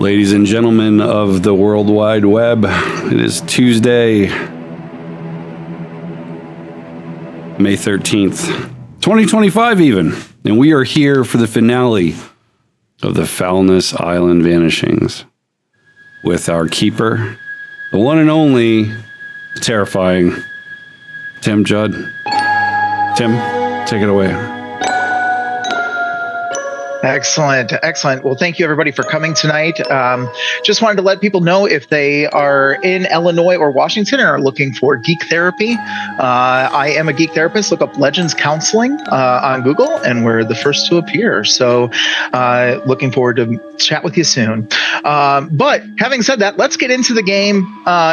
Ladies and gentlemen of the World Wide Web, it is Tuesday, May 13th, 2025 even, and we are here for the finale of the Foulness Island Vanishings with our keeper, the one and only, terrifying Tim Judd. Tim, take it away. Excellent. Well, thank you everybody for coming tonight. Just wanted to let people know if they are in Illinois or Washington and are looking for geek therapy. I am a geek therapist. Look up Legends Counseling on Google, and we're the first to appear. So looking forward to chat with you soon. But having said that, let's get into the game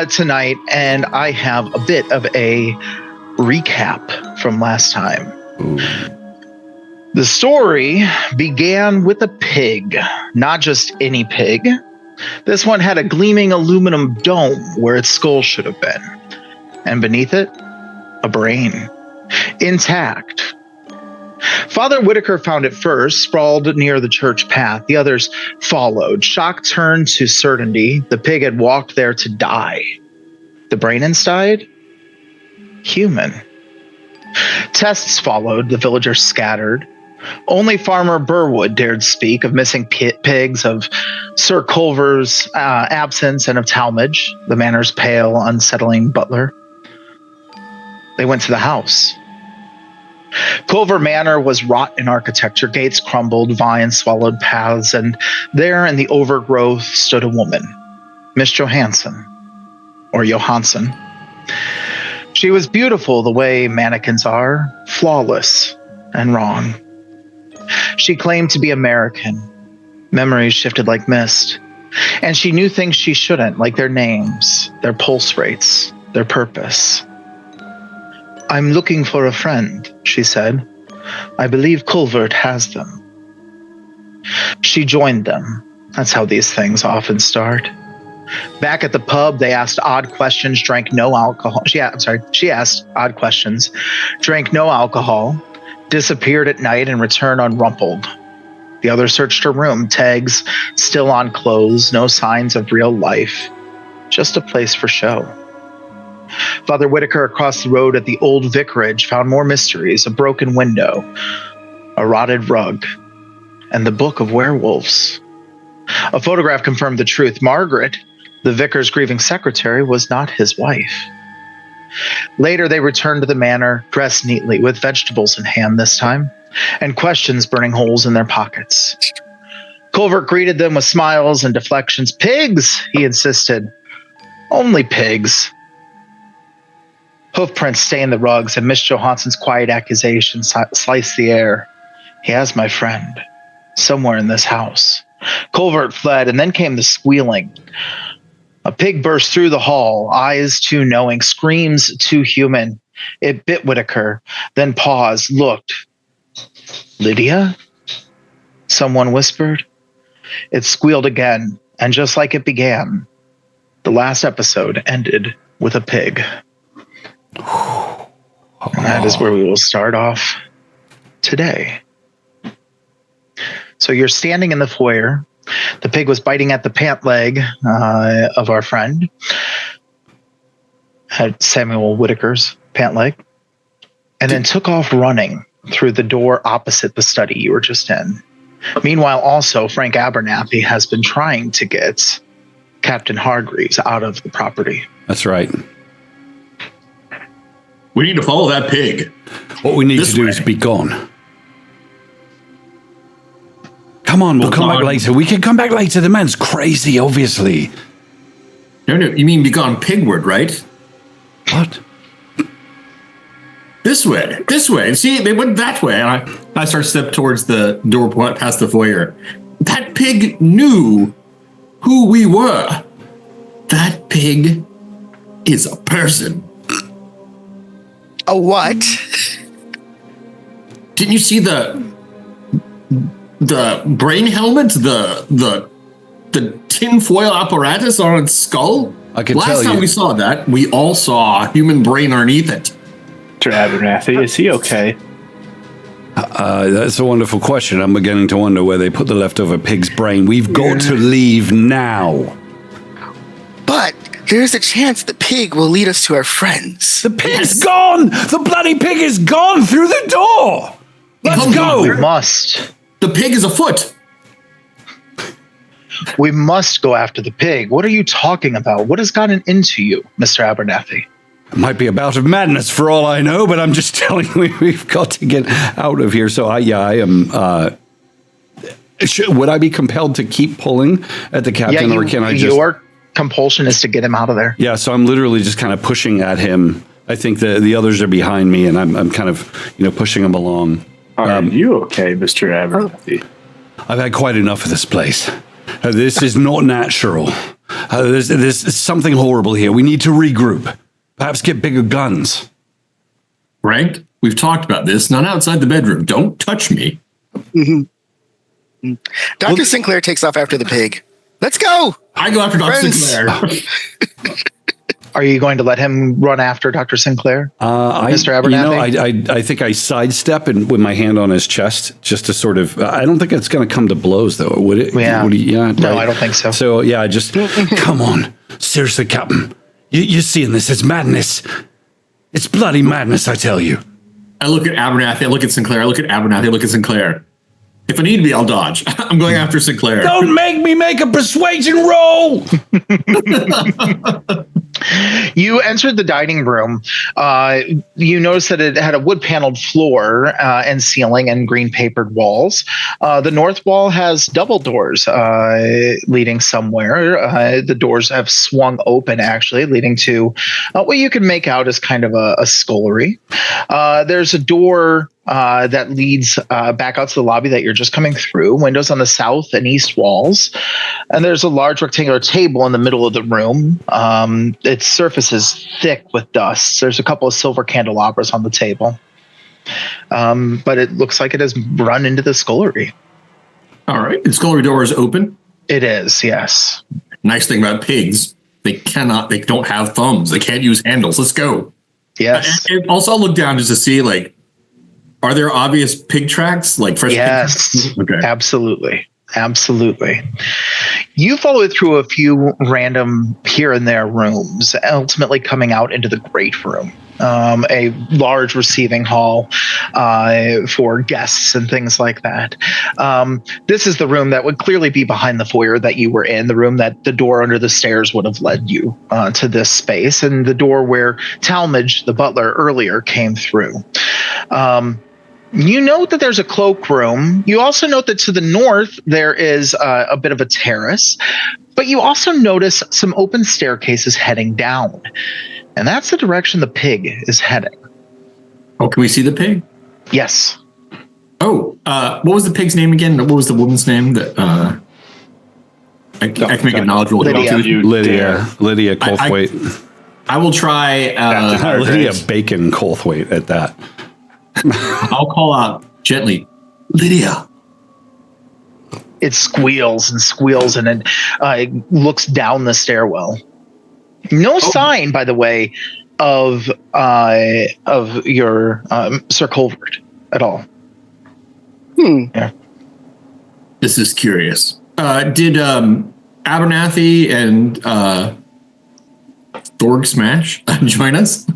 tonight. And I have a bit of a recap from last time. Ooh. The story began with a pig, not just any pig. This one had a gleaming aluminum dome where its skull should have been. And beneath it, a brain, intact. Father Whitaker found it first, sprawled near the church path. The others followed. Shock turned to certainty. The pig had walked there to die. The brain inside? Human. Tests followed. The villagers scattered. Only Farmer Burwood dared speak of missing pigs, of Sir Culver's absence, and of Talmadge, the manor's pale, unsettling butler. They went to the house. Culver Manor was wrought in architecture. Gates crumbled, vines swallowed paths, and there in the overgrowth stood a woman, Miss Johansson, or Johansson. She was beautiful the way mannequins are, flawless and wrong. She claimed to be American. Memories shifted like mist. And she knew things she shouldn't, like their names, their pulse rates, their purpose. "I'm looking for a friend," she said. "I believe Culvert has them." She joined them. That's how these things often start. Back at the pub, they asked odd questions, drank no alcohol. She asked odd questions, drank no alcohol, disappeared at night and returned unrumpled. The others searched her room, tags still on clothes, no signs of real life, just a place for show. Father Whitaker across the road at the old vicarage found more mysteries, a broken window, a rotted rug, and the book of werewolves. A photograph confirmed the truth. Margaret, the vicar's grieving secretary, was not his wife. Later, they returned to the manor, dressed neatly, with vegetables in hand this time, and questions burning holes in their pockets. Culver greeted them with smiles and deflections. "Pigs," he insisted. "Only pigs." Hoofprints stained the rugs, and Miss Johansson's quiet accusation sliced the air. "He has my friend, somewhere in this house." Culvert fled, and then came the squealing. A pig burst through the hall, eyes too knowing, screams too human. It bit Whitaker, then paused, looked. "Lydia?" someone whispered. It squealed again, and just like it began, the last episode ended with a pig. And that is where we will start off today. So you're standing in the foyer. The pig was biting at the pant leg of our friend, at Samuel Whitaker's pant leg, and then took off running through the door opposite the study you were just in. Meanwhile, also, Frank Abernathy has been trying to get Captain Hargreaves out of the property. That's right. We need to follow that pig. What we need to do is be gone. Come on, we'll come back later. We can come back later. The man's crazy, obviously. No, you mean be gone pigward, right? What? This way. See, they went that way. And I start to step towards the door past the foyer. That pig knew who we were. That pig is a person. A what? Didn't you see the brain helmet, the tinfoil apparatus on its skull? I can tell you. Last time we saw that, we all saw a human brain underneath it. Mr. Abernathy, is he okay? That's a wonderful question. I'm beginning to wonder where they put the leftover pig's brain. We've got to leave now. But there's a chance the pig will lead us to our friends. The pig's gone! The bloody pig is gone through the door! Let's go! We must. The pig is afoot. We must go after the pig. What are you talking about? What has gotten into you, Mr. Abernathy? It might be a bout of madness for all I know, but I'm just telling you, we've got to get out of here. So I am. Would I be compelled to keep pulling at the captain, or can I just? Your compulsion is to get him out of there. Yeah, so I'm literally just kind of pushing at him. I think the others are behind me, and I'm kind of pushing him along. Are you okay, Mr. Abernathy? I've had quite enough of this place. This is not natural. There's something horrible here. We need to regroup. Perhaps get bigger guns. Right? We've talked about this. Not outside the bedroom. Don't touch me. Mm-hmm. Dr. Sinclair takes off after the pig. Let's go! I go after Dr. Friends. Sinclair. Are you going to let him run after Dr. Sinclair, Mr. Abernathy? I think I sidestep and with my hand on his chest just to sort of. I don't think it's going to come to blows, though, would it? Yeah. Yeah. No, right. I don't think so. So yeah, just come on, seriously, Captain. You're seeing this? It's madness. It's bloody madness, I tell you. I look at Abernathy. I look at Sinclair. I look at Abernathy. I look at Sinclair. If I need to be, I'll dodge. I'm going after Sinclair. Don't make me make a persuasion roll. You entered the dining room. You noticed that it had a wood-paneled floor and ceiling and green-papered walls. The north wall has double doors leading somewhere. The doors have swung open, actually, leading to what you can make out as kind of a scullery. There's a door that leads back out to the lobby that you're just coming through. Windows on the south and east walls. And there's a large rectangular table in the middle of the room. Its surface is thick with dust. There's a couple of silver candelabras on the table. But it looks like it has run into the scullery. All right. The scullery door is open. It is, yes. Nice thing about pigs, they don't have thumbs. They can't use handles. Let's go. Yes. And also, I'll look down just to see, like, are there obvious pig tracks? Like fresh yes, pig tracks? Okay. Absolutely. You follow it through a few random here and there rooms, ultimately coming out into the great room, a large receiving hall for guests and things like that. This is the room that would clearly be behind the foyer that you were in, the room that the door under the stairs would have led you to this space, and the door where Talmadge, the butler, earlier came through. You note that there's a cloakroom. You also note that to the north there is a bit of a terrace, but you also notice some open staircases heading down, and that's the direction the pig is heading. Oh, can we see the pig? Yes. Oh, what was the pig's name again? What was the woman's name? That I can make a knowledgeable. Lydia. Lydia Colthwaite. I will try. Lydia Bacon Colthwaite at that. I'll call out gently, Lydia. It squeals and it looks down the stairwell. No sign, by the way, of your Sir Colvert at all. Yeah. This is curious. Did Abernathy and Thorg Smash join us?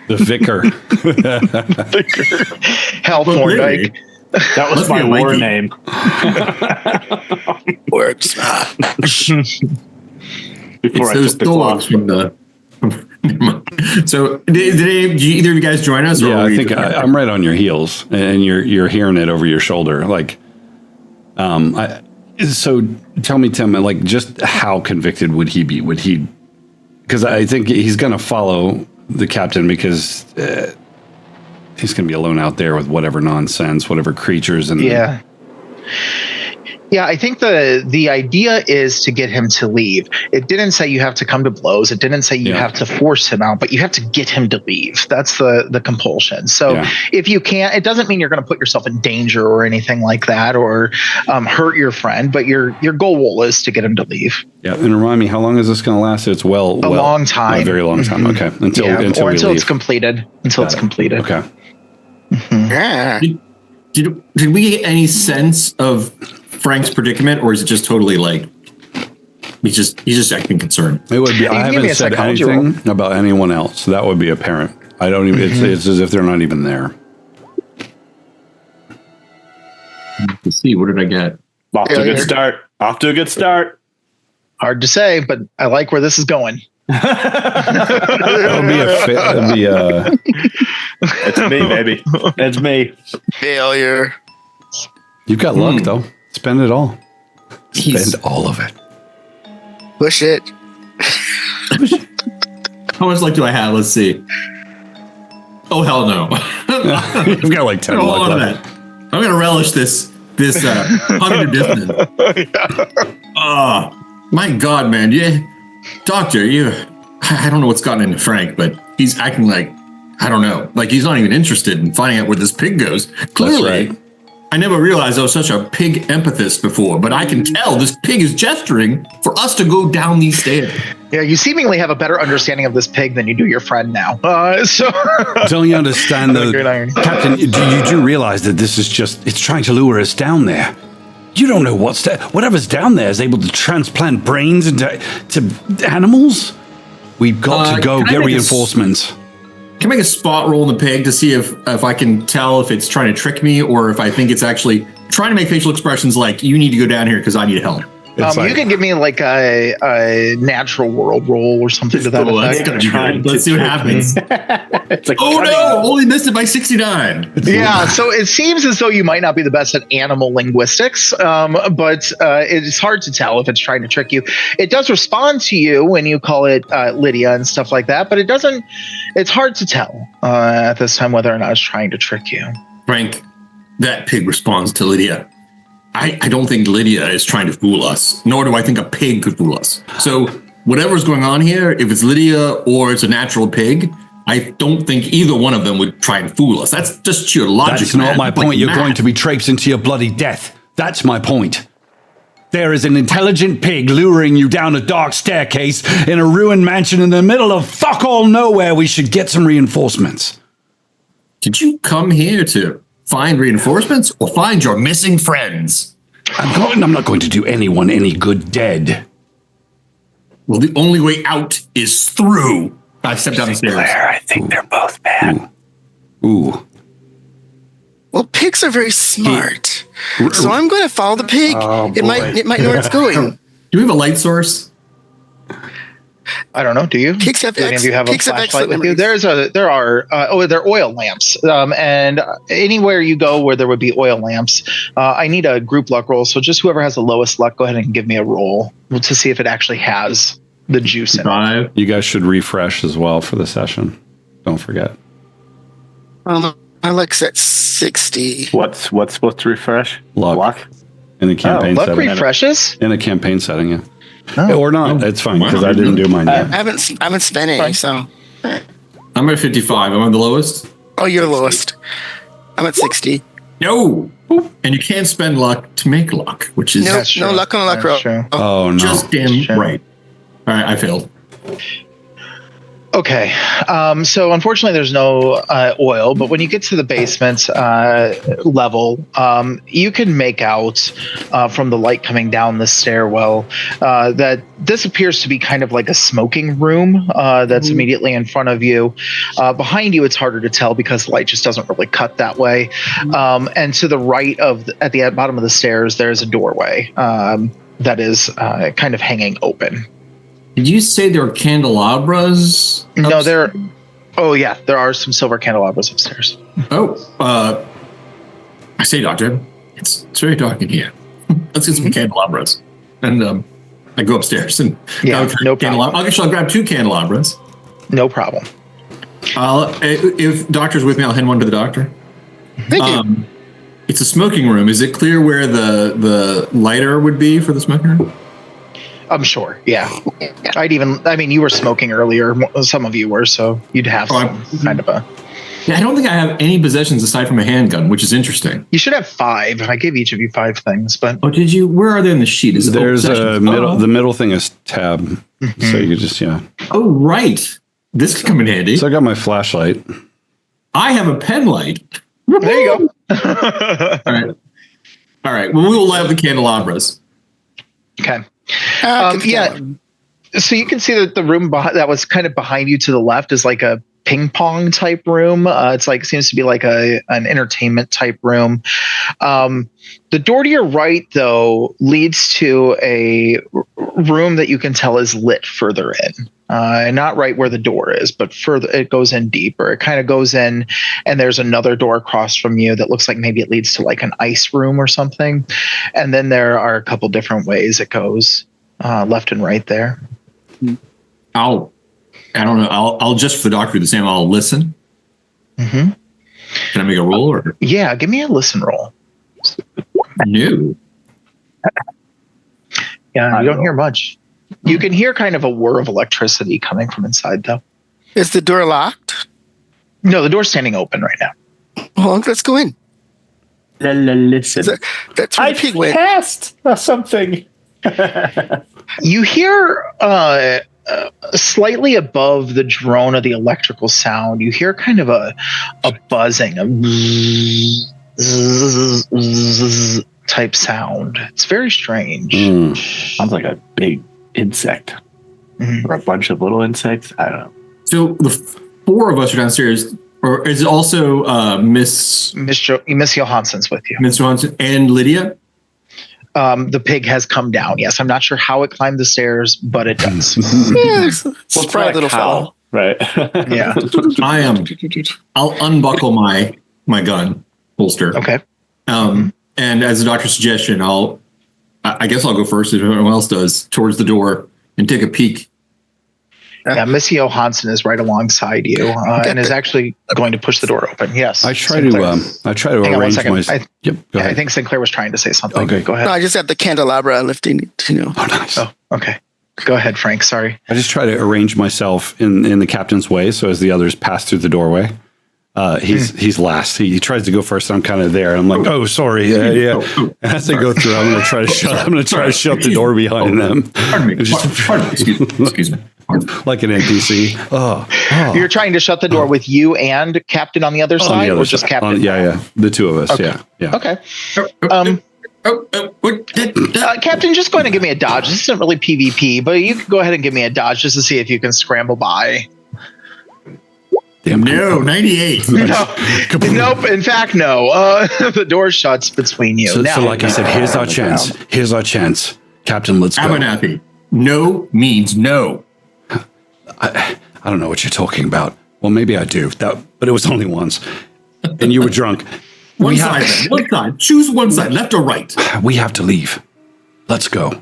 The vicar. Hal Thorndike. That was my war name. Word smash. Before I those took the gloves from the. So did either of you guys join us? Or Yeah, I think I'm right on your heels, and you're hearing it over your shoulder. Like, so tell me, Tim, like, just how convicted would he be? Would he? Because I think he's going to follow the captain because he's going to be alone out there with whatever nonsense, whatever creatures. And Yeah, I think the idea is to get him to leave. It didn't say you have to come to blows. It didn't say you have to force him out, but you have to get him to leave. That's the compulsion. So if you can't, it doesn't mean you're going to put yourself in danger or anything like that, or hurt your friend, but your goal is to get him to leave. Yeah, and remind me, how long is this going to last? It's a long time. A very long time. Okay, until we until leave. it's completed. Until it's completed. Okay. Yeah. Did we get any sense of Frank's predicament, or is it just totally like he's just acting concerned? It would be. I give me haven't a said psychology anything about anyone else. That would be apparent. I don't even. It's as if they're not even there. Let's see. What did I get? Off to a good start. Off to a good start. Hard to say, but I like where this is going. That'll be a. It's me, baby. It's me. Failure. You've got luck though. Spend it all. He's- Spend all of it. Push it. How much luck do I have? Let's see. Oh hell no! You've got like 10 Hold luck on to left. that. I'm gonna relish this cognitive dissonance. Oh my god, man! Yeah, doctor, I don't know what's gotten into Frank, but he's acting like I don't know, like he's not even interested in finding out where this pig goes. Clearly, right. I never realized I was such a pig empathist before, but I can tell this pig is gesturing for us to go down these stairs. Yeah, you seemingly have a better understanding of this pig than you do your friend now. Don't you understand though, Good iron. Captain? You do realize that this is just—it's trying to lure us down there. You don't know whatever's down there is able to transplant brains into animals. We've got to go can I get make a reinforcements. Can I make a spot roll in the pig to see if I can tell if it's trying to trick me or if I think it's actually trying to make facial expressions like you need to go down here because I need help. You can give me like a natural world roll or something to that Oh, that's effect. gonna be good. Let's see what happens. It's like Oh no! Only missed it by 69. Yeah, so it seems as though you might not be the best at animal linguistics, but it's hard to tell if it's trying to trick you. It does respond to you when you call it Lydia and stuff like that, but it doesn't. It's hard to tell at this time whether or not it's trying to trick you. Frank, that pig responds to Lydia. I don't think Lydia is trying to fool us, nor do I think a pig could fool us. So whatever's going on here, if it's Lydia or it's a natural pig, I don't think either one of them would try and fool us. That's just sheer logic. That's not man. my Like point. You're mad. going to be traipsing to your bloody death. That's my point. There is an intelligent pig luring you down a dark staircase in a ruined mansion in the middle of fuck all nowhere. We should get some reinforcements. Did you come here to find reinforcements or find your missing friends? I'm not going to do anyone any good dead. Well, the only way out is through. I stepped down the stairs. Claire, I think they're both bad. Ooh. Well, pigs are very smart. So I'm going to follow the pig. It might know where it's going. Do we have a light source? I don't know. Do you? Pigs have Do any of you have a pigs have flashlight with excellent you? memories. There are oil lamps. And anywhere you go where there would be oil lamps, I need a group luck roll. So just whoever has the lowest luck, go ahead and give me a roll to see if it actually has the juice in it. 5. You guys should refresh as well for the session. Don't forget. My luck's at 60. What's supposed to refresh? Luck. In the campaign Luck setting. refreshes? In a campaign setting, yeah. Oh. Or not. It's fine because Wow. I didn't do mine I yet. haven't spent any, so. I'm at 55. I'm on the lowest. Oh, you're the lowest. I'm at 60. No. And you can't spend luck to make luck, which is No, That's true. no luck on a luck roll. That's true. Oh, no. just damn Sure. right. All right, I failed. Okay, so unfortunately there's no oil, but when you get to the basement level, you can make out from the light coming down the stairwell that this appears to be kind of like a smoking room that's immediately in front of you. Behind you, it's harder to tell because the light just doesn't really cut that way. And to the right at the bottom of the stairs, there's a doorway that is kind of hanging open. Did you say there were candelabras? No, oh yeah, there are some silver candelabras upstairs. Oh, I say, Doctor, it's very dark in here. Let's get some candelabras. And I go upstairs and Yeah, grab no problem. I'll grab 2 candelabras. No problem. If Doctor's with me, I'll hand one to the doctor. Thank you. It's a smoking room. Is it clear where the lighter would be for the smoking room? I'm sure. Yeah. You were smoking earlier. Some of you were, so you'd have some kind of a. Yeah, I don't think I have any possessions aside from a handgun, which is interesting. You should have 5. I gave each of you 5 things, but Oh, did you? Where are they in the sheet? Is it There's possessions? a middle. The middle thing is tab. So you just, yeah. Oh, right. This could come in handy. So I got my flashlight. I have a pen light. There you go. All right. Well, we will light up the candelabras. Okay. Yeah. So you can see that the room that was kind of behind you to the left is like a ping pong type room. It's like seems to be like an entertainment type room. The door to your right, though, leads to a room that you can tell is lit further in. Not right where the door is, but further, it goes in deeper. It kind of goes in, and there's another door across from you that looks like maybe it leads to like an ice room or something. And then there are a couple different ways it goes, left and right there. I don't know. I'll just for the doctor do the same. I'll listen. Mm-hmm. Can I make a roll or? Yeah, give me a listen roll. No. Yeah, you don't hear much. You can hear kind of a whir of electricity coming from inside, though. Is the door locked? No, the door's standing open right now. Well, let's go in. Listen. That's where I the pig went. passed something. You hear slightly above the drone of the electrical sound, you hear kind of a buzzing, a type sound. It's very strange. Sounds like a big insect. Or a bunch of little insects. I don't know. So the four of us are downstairs, or is it also Miss Johansson's with you? Miss Johansson and Lydia? The pig has come down. Yes, I'm not sure how it climbed the stairs, but it does. Yes, it's probably a little fellow. Right. Yeah. I'll unbuckle my gun holster. Okay. And as a doctor's suggestion, I guess I'll go first if anyone else does towards the door and take a peek. Yeah, Miss Johansson is right alongside you and is actually going to push the door open. Yes. I try to Hang on one arrange second. my. Go ahead. I think Sinclair was trying to say something. Okay. Go ahead. No, I just got the candelabra lifting it, Oh, nice. Oh, okay. Go ahead, Frank. Sorry. I just try to arrange myself in the captain's way, so as the others pass through the doorway. He's last. He tries to go first. And I'm kind of there. I'm like, oh, sorry. Yeah. As they go through, I'm going to try to shut the door behind them. Pardon me. Excuse me. Like an NPC. Oh. You're trying to shut the door with you and Captain on the other side, or just Captain? Yeah. The two of us. Okay. Yeah. Okay. Captain, just go ahead and give me a dodge. This isn't really PvP, but you can go ahead and give me a dodge just to see if you can scramble by. Damn, no, 98. No. Nope. In fact, no. The door shuts between you. So like I said, here's our chance. Here's our chance. Captain, let's go. Abernathy. No means no. I don't know what you're talking about. Well, maybe I do. But it was only once. And you were drunk. One side. Choose one side, left or right. We have to leave. Let's go.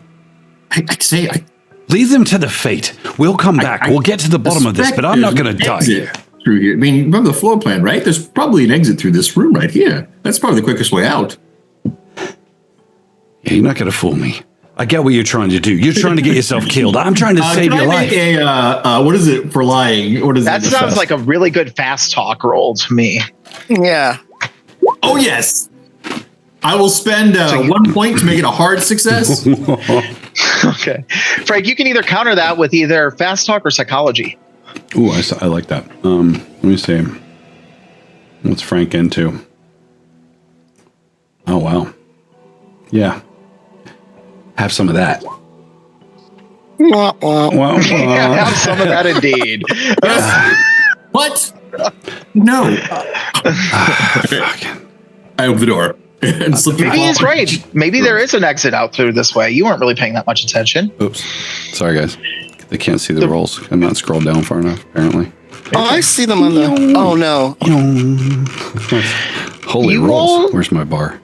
I'd say leave them to the fate. We'll come back. We'll get to the bottom of this, but I'm not going to die here. Through here. I mean, remember the floor plan, right? There's probably an exit through this room right here. That's probably the quickest way out. Yeah, you're not going to fool me. I get what you're trying to do. You're trying to get yourself killed. I'm trying to save your life. What is it for lying? What is that? That sounds like a really good fast talk roll to me. Yeah. Oh, yes. I will spend 1 point to make it a hard success. Okay. Frank, you can either counter that with either fast talk or psychology. Ooh, I like that. Let me see. What's Frank into? Oh, wow. Yeah. Have some of that. Wah, wah. Yeah, have some of that indeed. What? No. I open the door. And maybe he's right. Maybe there is an exit out through this way. You weren't really paying that much attention. Oops. Sorry, guys. They can't see the rolls. I'm not scrolled down far enough, apparently. Oh, I see them on the... Oh, no. Holy rolls. Where's my bar?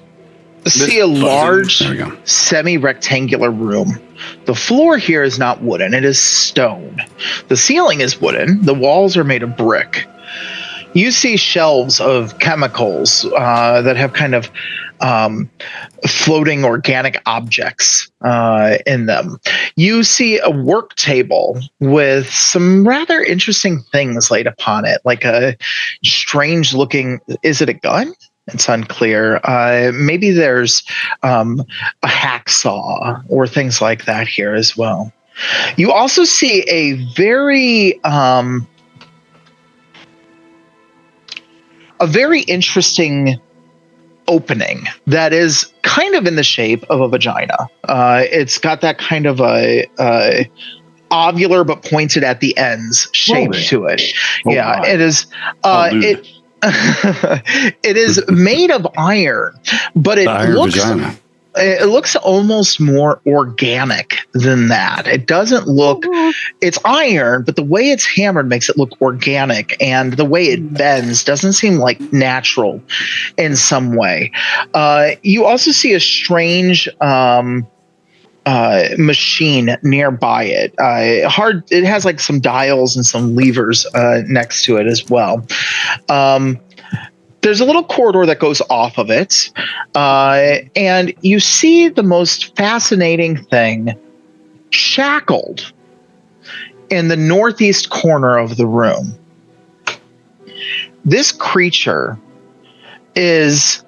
See a large semi-rectangular room. The floor here is not wooden. It is stone. The ceiling is wooden. The walls are made of brick. You see shelves of chemicals that have kind of floating organic objects in them. You see a work table with some rather interesting things laid upon it, like a strange looking, is it a gun? It's unclear. Maybe there's a hacksaw or things like that here as well. You also see a very a very interesting opening that is kind of in the shape of a vagina. It's got that kind of a ovular but pointed at the ends shape to it. It is. It is made of iron, but it looks almost more organic than that. It doesn't look, it's iron, but the way it's hammered makes it look organic, and the way it bends doesn't seem like natural in some way. You also see a strange machine nearby it. It has like some dials and some levers next to it as well. There's a little corridor that goes off of it, and you see the most fascinating thing shackled in the northeast corner of the room. This creature is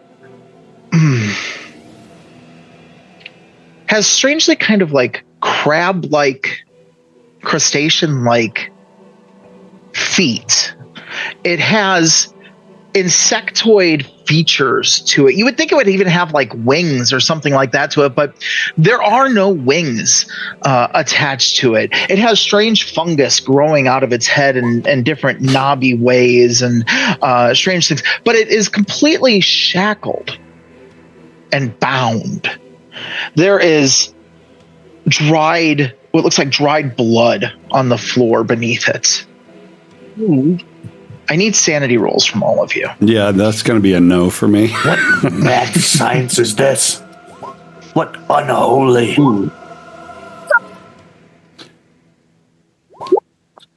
has strangely kind of like crab-like, crustacean-like feet. It has insectoid features to it. You would think it would even have like wings or something like that to it, but there are no wings attached to it. It has strange fungus growing out of its head in different knobby ways and strange things, but it is completely shackled and bound. There is what looks like dried blood on the floor beneath it. I need sanity rolls from all of you. Yeah, that's going to be a no for me. What mad science is this? What unholy?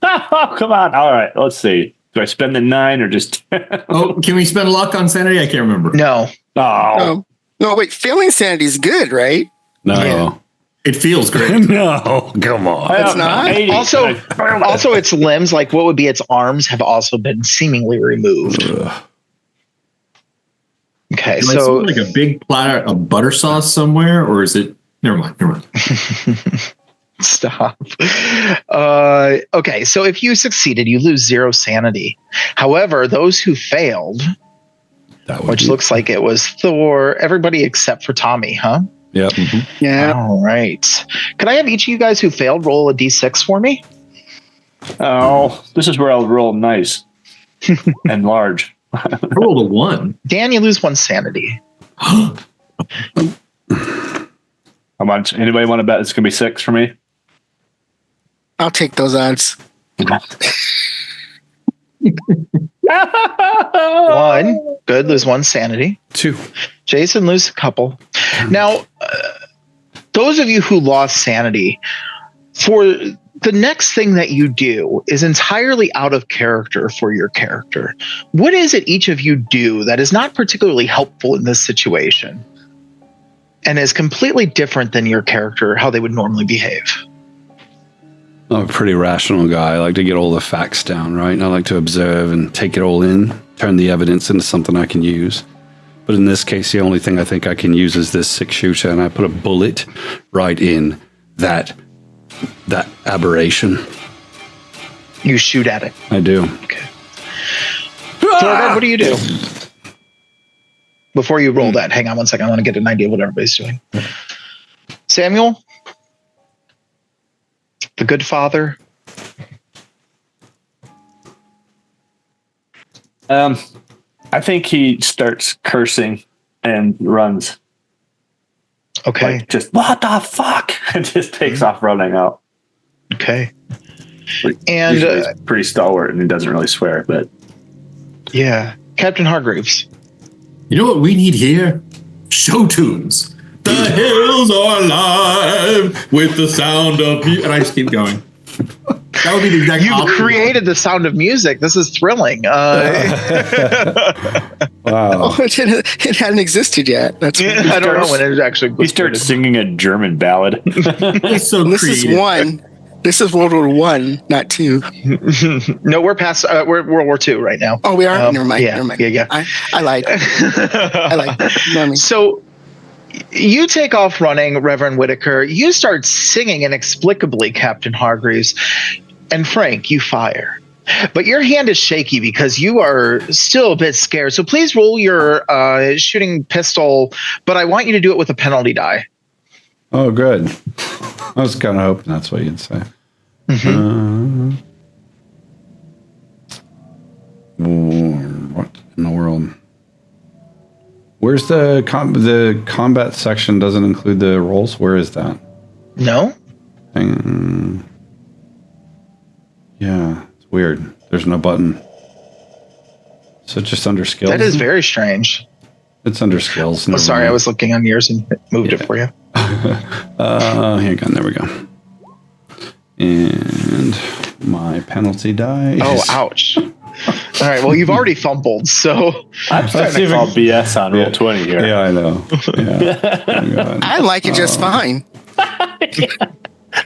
Oh, come on. All right, let's see. Do I spend the 9 or just... Can we spend luck on sanity? I can't remember. No. No, wait, failing sanity is good, right? No. Yeah. It feels great. No, come on. It's not. Also, its limbs, like what would be its arms, have also been seemingly removed. Okay, so like a big platter of butter sauce somewhere, or is it? Never mind. Stop. Okay, so if you succeeded, you lose 0 sanity. However, those who failed, which looks like it was Thor, everybody except for Tommie, huh? Yep. Mm-hmm. Yeah. All right. Could I have each of you guys who failed roll a d6 for me? Oh, this is where I'll roll nice and large. I rolled a 1. Dan, you lose 1 sanity. How much? Anybody want to bet it's going to be 6 for me? I'll take those odds. 1. Good. Lose 1 sanity. 2. Jason, lose a couple. Now, those of you who lost sanity, for the next thing that you do is entirely out of character for your character. What is it each of you do that is not particularly helpful in this situation and is completely different than your character, how they would normally behave? I'm a pretty rational guy. I like to get all the facts down, right? And I like to observe and take it all in, turn the evidence into something I can use. But in this case, the only thing I think I can use is this 6-shooter, and I put a bullet right in that aberration. You shoot at it. I do. Okay. Thorgard, what do you do? Before you roll that, hang on one second. I want to get an idea of what everybody's doing. Samuel? The good father? I think he starts cursing and runs. Okay. Like just, what the fuck? And just takes off running out. Okay. And he's pretty stalwart and he doesn't really swear, but. Yeah. Captain Hargreaves. You know what we need here? Show tunes. The hills are alive with the sound of music. And I just keep going. That would be the exact You've created the sound of music. This is thrilling. Wow. Oh, it hadn't existed yet. That's I don't know when it actually. He starts singing a German ballad. So this is 1. This is World War I, not 2. No, we're past. We're World War II right now. Oh, we are. Never mind. Yeah, Never mind. Yeah. I lied. I lied. So you take off running, Reverend Whitaker. You start singing inexplicably, Captain Hargreaves. And Frank, you fire. But your hand is shaky because you are still a bit scared. So please roll your shooting pistol, but I want you to do it with a penalty die. Oh, good. I was kind of hoping that's what you'd say. Mm-hmm. What in the world? Where's the combat section? Doesn't include the rolls. Where is that? No. Yeah, it's weird. There's no button. So just under skills. That is very strange. It's under skills. Oh, sorry, I was looking on yours and moved it for you. Hang on, there we go. And my penalty die. Oh, ouch. All right, well, you've already fumbled, so... I'm starting to call BS on Roll20 here. Yeah, I know. Yeah. I like it just fine.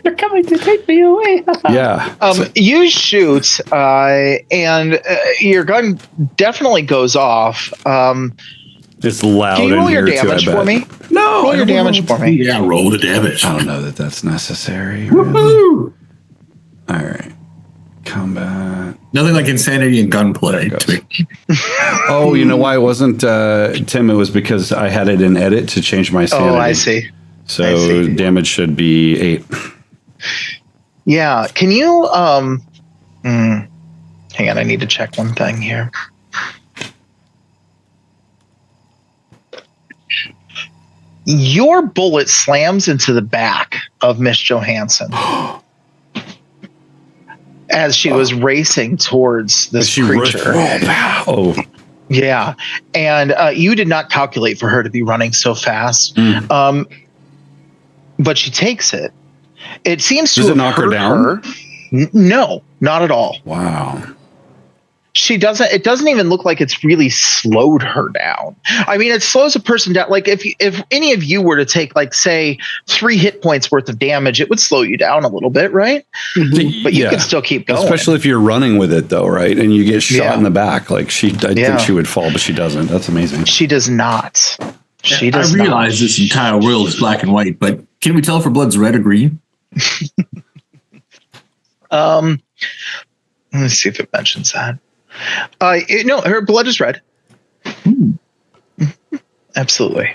They're coming to take me away. Yeah. You shoot, and your gun definitely goes off. It's loud Can you in roll your here too, damage I bet. for me? No. Roll your damage for me. Yeah, roll the damage. I don't know that that's necessary. Really. All right. Combat. Nothing like insanity and gunplay. Oh, you know why it wasn't, Tim? It was because I had it in edit to change my sanity. Oh, I see. So damage should be 8. Yeah. Can you... hang on, I need to check one thing here. Your bullet slams into the back of Miss Johansson as she was racing towards this creature. Oh, yeah. And you did not calculate for her to be running so fast. But she takes it. It seems to Does it have knock her hurt down? No, not at all. wow. She doesn't. It doesn't even look like it's really slowed her down. I mean, it slows a person down. Like if any of you were to take, like, say, 3 hit points worth of damage, it would slow you down a little bit, right? But you can still keep going. Especially if you're running with it, though, right? And you get shot in the back. Like I think she would fall, but she doesn't. That's amazing. She does not. She I does realize this entire world is black and white, but can we tell if her blood's red or green? Let me see if it mentions that. No, her blood is red. Absolutely.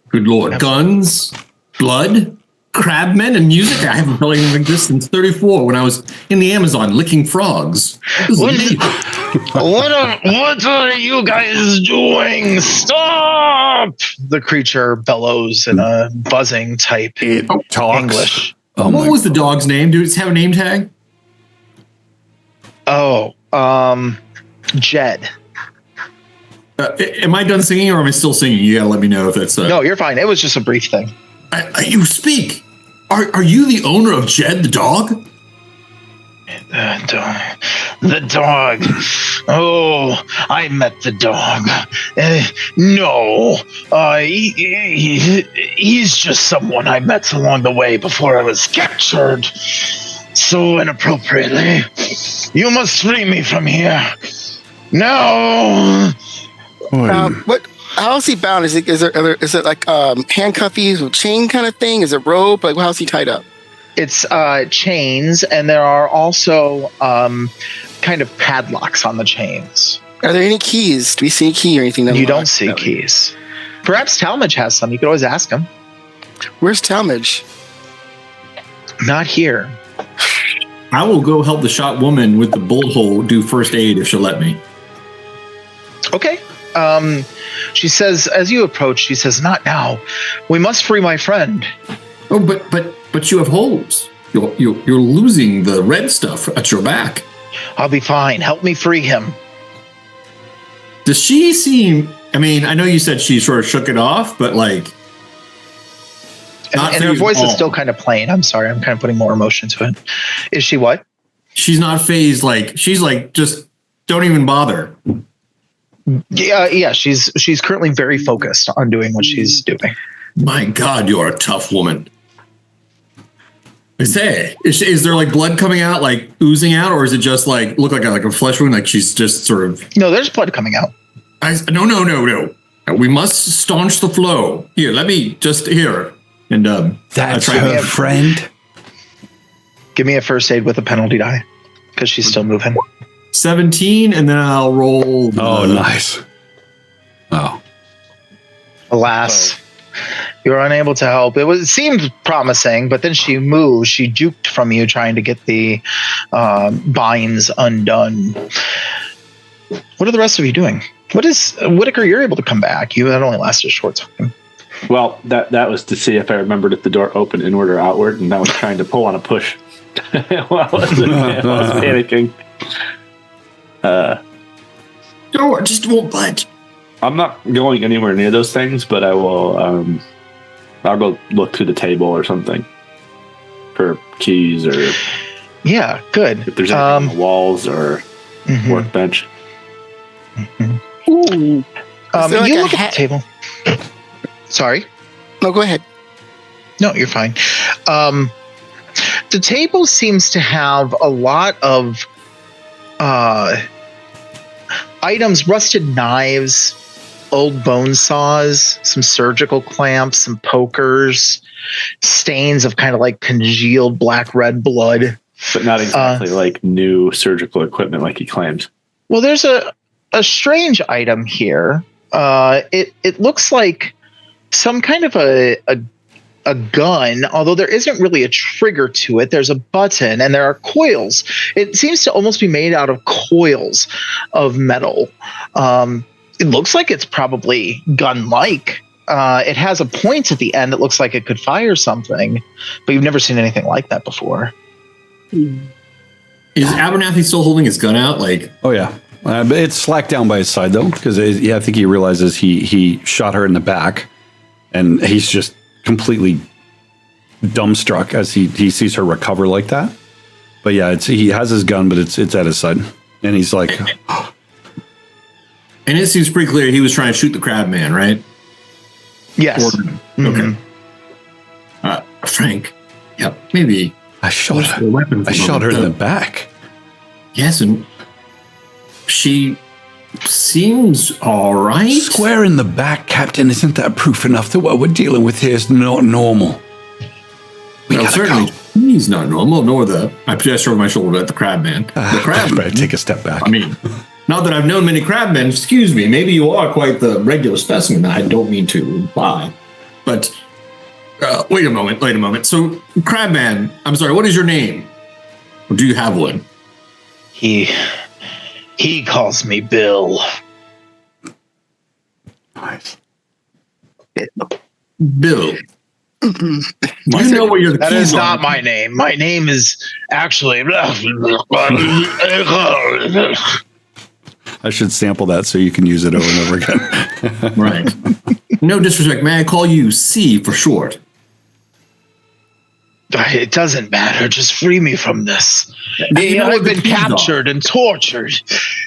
Good Lord. Guns, blood, crabmen, and music. I haven't played anything like this since 34 when I was in the Amazon licking frogs. What are you guys doing? Stop! The creature bellows in a buzzing type English. Oh, what was the dog's name? Dude, does it have a name tag? Oh, Jed. Am I done singing or am I still singing? You gotta let me know if that's... No, you're fine. It was just a brief thing. You speak. Are you the owner of Jed the dog? The dog. Oh, I met the dog. No, he's just someone I met along the way before I was captured so inappropriately. You must free me from here. No. What? How is he bound? Is it like handcuffs with chain kind of thing? Is it rope? Like how's he tied up? It's chains, and there are also kind of padlocks on the chains. Are there any keys? Do we see a key or anything? You don't see keys. Perhaps Talmadge has some. You could always ask him. Where's Talmadge? Not here. I will go help the shot woman with the bullet hole do first aid if she'll let me. Okay. She says, as you approach, she says, "Not now. We must free my friend." Oh, but you have holes. You're losing the red stuff at your back. I'll be fine. Help me free him. Does she seem? I mean, I know you said she sort of shook it off, but like, and her voice is still kind of plain. I'm sorry. I'm kind of putting more emotion to it. Is she what? She's not phased. Like she's like, just don't even bother. Yeah. She's currently very focused on doing what she's doing. My God, you're a tough woman. I say, is there like blood coming out, like oozing out, or is it just like look like a flesh wound? Like she's just sort of. No, there's blood coming out. No. We must staunch the flow. Here, let me just here. And that's her friend. Give me a first aid with a penalty die, because she's still moving. 17, and then I'll roll. Oh, nice. Oh. Alas, you're unable to help. It seemed promising, but then she moved. She juked from you, trying to get the binds undone. What are the rest of you doing? What is Whitaker? You're able to come back. That only lasted a short time. Well, that was to see if I remembered if the door opened inward or outward, and I was trying to pull on a push while I was panicking. Door just won't budge. I'm not going anywhere near those things, but I will. I'll go look through the table or something for keys or good. If there's anything on the walls or workbench. Ooh. You look at the table. Sorry. No, go ahead. No, you're fine. The table seems to have a lot of items, rusted knives, old bone saws, some surgical clamps, some pokers, stains of kind of like congealed black-red blood. But not exactly like new surgical equipment like he claimed. Well, there's a strange item here. It looks like some kind of a gun, although there isn't really a trigger to it. There's a button and there are coils. It seems to almost be made out of coils of metal. It looks like it's probably gun-like. It has a point at the end that looks like it could fire something, but you've never seen anything like that before. Is Abernathy still holding his gun out? Oh yeah, but it's slacked down by his side though, because I think he realizes he shot her in the back, and he's just completely dumbstruck as he sees her recover like that. But yeah, he has his gun, but it's at his side, and he's like. And it seems pretty clear he was trying to shoot the crab man, right? Yes. Okay. Frank. Yep. Maybe. I shot her in the back. Yes, and she seems all right. Square in the back, Captain. Isn't that proof enough that what we're dealing with here is not normal? Well, certainly he's not normal, nor I gesture over my shoulder at the crab man. The crab better take a step back. I mean, not that I've known many crabmen, excuse me, maybe you are quite the regular specimen. I don't mean to imply. But wait a moment. So, crabman, I'm sorry, what is your name? Or do you have one? He calls me Bill. Nice. Bill. You know where you're the That keys is are. not my name. My name is actually. I should sample that so you can use it over and over again. Right. No disrespect. May I call you C for short? It doesn't matter. Just free me from this. You know I've what the been keys captured and tortured.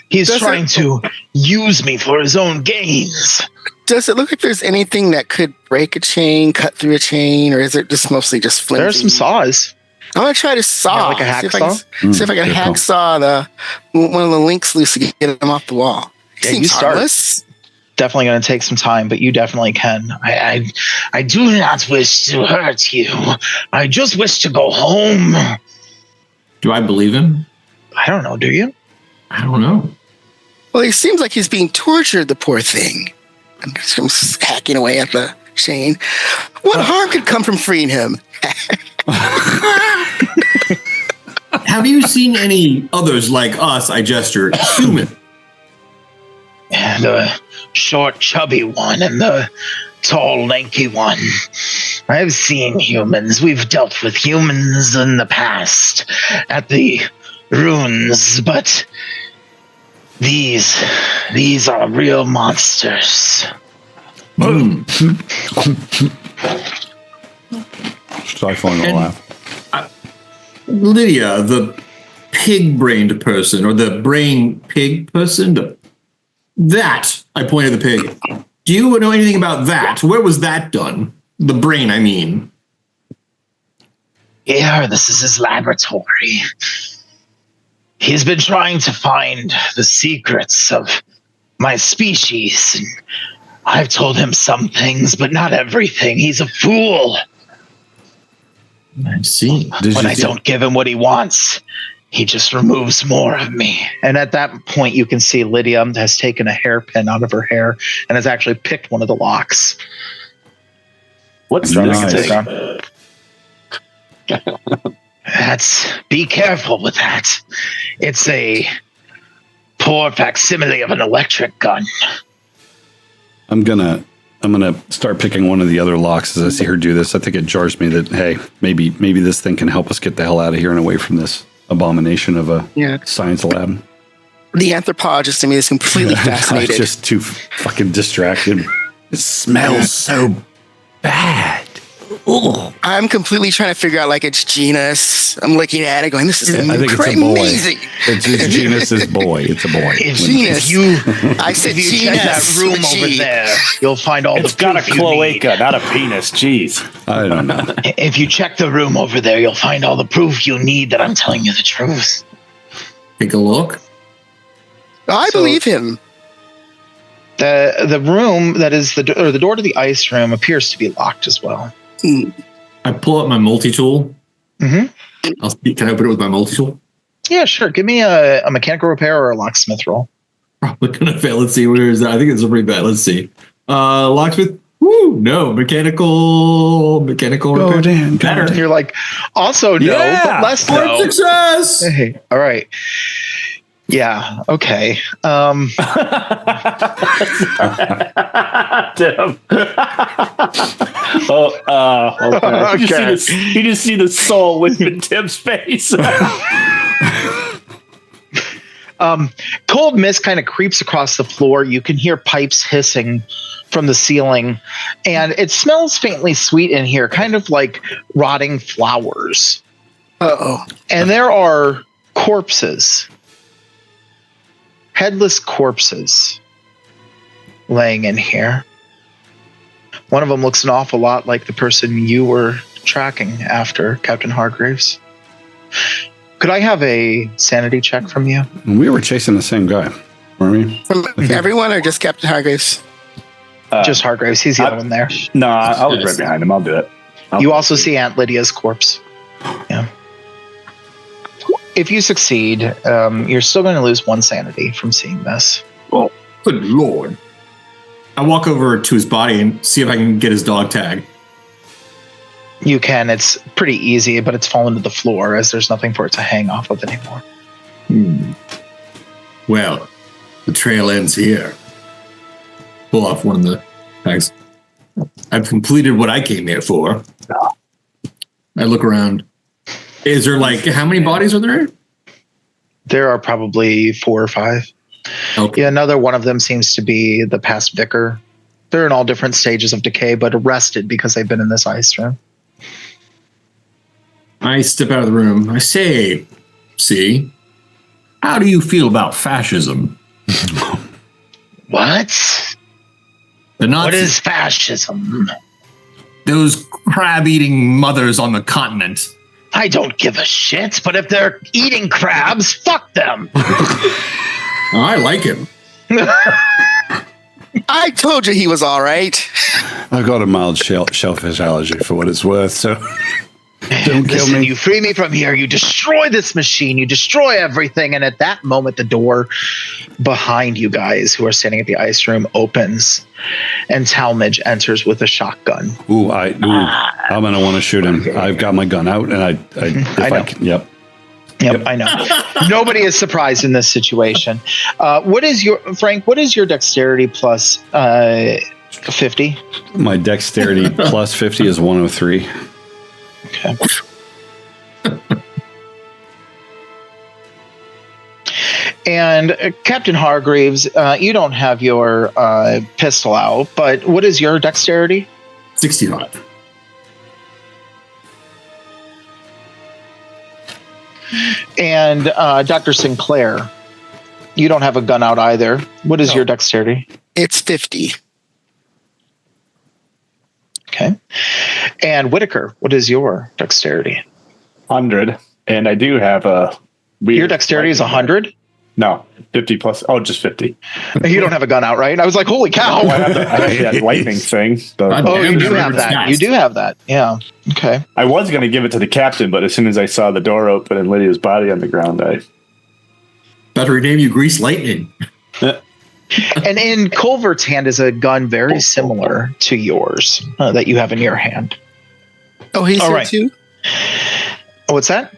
He's trying to use me for his own gains. Does it look like there's anything that could break a chain, cut through a chain, or is it just mostly just flimsy? There are some saws. I'm gonna try to saw. Like a hacksaw? See if I can hacksaw one of the links loose to get them off the wall. Yeah, Seems you start. harmless. Definitely going to take some time, but you definitely can. I do not wish to hurt you. I just wish to go home. Do I believe him? I don't know. Do you? I don't know. Well, he seems like he's being tortured, the poor thing. I'm just hacking away at the chain. What harm could come from freeing him? Have you seen any others like us, I gesture, human? The short, chubby one and the tall, lanky one. I've seen humans. We've dealt with humans in the past at the ruins, but these are real monsters. Stifling a laugh. Lydia, the pig-brained person, or the brain pig person, that, I pointed at the pig. Do you know anything about that? Where was that done? The brain, I mean. Here, this is his laboratory. He's been trying to find the secrets of my species. And I've told him some things, but not everything. He's a fool. I see. When I don't give him what he wants, He just removes more of me. And at that point, you can see Lydia has taken a hairpin out of her hair and has actually picked one of the locks. What's Nice. Be careful with that. It's a poor facsimile of an electric gun. I'm gonna start picking one of the other locks as I see her do this. I think it jars me that, hey, maybe this thing can help us get the hell out of here and away from this abomination of a science lab. The anthropologist in me is completely fascinated. I'm just too fucking distracted. It smells so bad. Ugh. I'm completely trying to figure out like its genus. I'm looking at it going, this is I think it's a boy. amazing. It's genus is boy. It's a boy. Genus. I said If you genus. check that room over there, you'll find all It's the got a proof you need. cloaca, not a penis. Jeez. I don't know. If you check the room over there, you'll find all the proof you need that I'm telling you the truth. Take a look. I believe him. The room that is the door to the ice room appears to be locked as well. I pull up my multi-tool. Mm-hmm. Can I open it with my multi-tool? Yeah, sure. Give me a mechanical repair or a locksmith roll. Probably gonna fail. Let's see. Where is that? I think it's pretty bad. Let's see. Locksmith. Woo! No. Mechanical repair. Dan. Better. And you're like, also no, but less no. Success! Hey, all right. Yeah. Okay. Damn. Okay. You just see the soul within Tim's face. Cold mist kind of creeps across the floor. You can hear pipes hissing from the ceiling, and it smells faintly sweet in here, kind of like rotting flowers. Uh-oh. And there are corpses, headless corpses, laying in here. One of them looks an awful lot like the person you were tracking after, Captain Hargreaves. Could I have a sanity check from you? We were chasing the same guy, weren't we? From everyone or just Captain Hargreaves? Just Hargreaves. He's the other one there. No, I was right behind him. I'll do it. You also see Aunt Lydia's corpse. Yeah. If you succeed, you're still going to lose 1 sanity from seeing this. Oh, good lord. I walk over to his body and see if I can get his dog tag. You can. It's pretty easy, but it's fallen to the floor as there's nothing for it to hang off of anymore. Well, the trail ends here. Pull off one of the tags. I've completed what I came here for. I look around. Is there how many bodies are there? There are probably 4 or 5. Okay. Yeah, another one of them seems to be the past vicar. They're in all different stages of decay, but arrested because they've been in this ice room. I step out of the room. I say, see, how do you feel about fascism? What? The Nazis, What is fascism? those crab-eating mothers on the continent. I don't give a shit, but if they're eating crabs, fuck them. I like him. I told you he was all right. I've got a mild shellfish allergy for what it's worth, so don't kill Listen, me. you free me from here, you destroy this machine, you destroy everything, and at that moment the door behind you guys who are standing at the ice room opens, and Talmadge enters with a shotgun. I'm gonna want to shoot him. I've got my gun out, and I know. Yep. Yep, I know. Nobody is surprised in this situation. What is your dexterity plus 50? My dexterity plus 50 is 103. Okay. And Captain Hargreaves, you don't have your pistol out, but what is your dexterity? 65. And Dr. Sinclair, you don't have a gun out either. What is your dexterity? It's 50. Okay. And Whitaker, what is your dexterity? 100, and I do have a weird. Your dexterity is 100? No, 50 plus. Oh, just 50. You don't have a gun out, right? I was like, holy cow. I have that lightning thing. Oh, you do have that. You do have that. Yeah. Okay. I was going to give it to the captain, but as soon as I saw the door open and Lydia's body on the ground, I... Better rename you Grease Lightning. And in Culvert's hand is a gun very similar to yours that you have in your hand. Oh, he's All here right. too? What's that?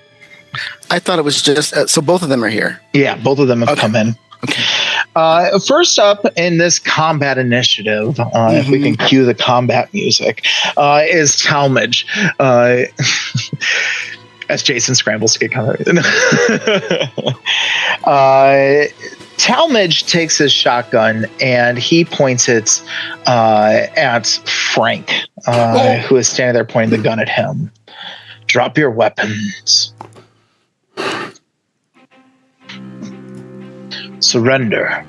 I thought it was just, so both of them are here. Yeah, both of them have come in. Okay. First up in this combat initiative, if we can cue the combat music, is Talmadge. As Jason scrambles to get covered. Talmadge takes his shotgun and he points it at Frank, who is standing there pointing the gun at him. Drop your weapons. Surrender.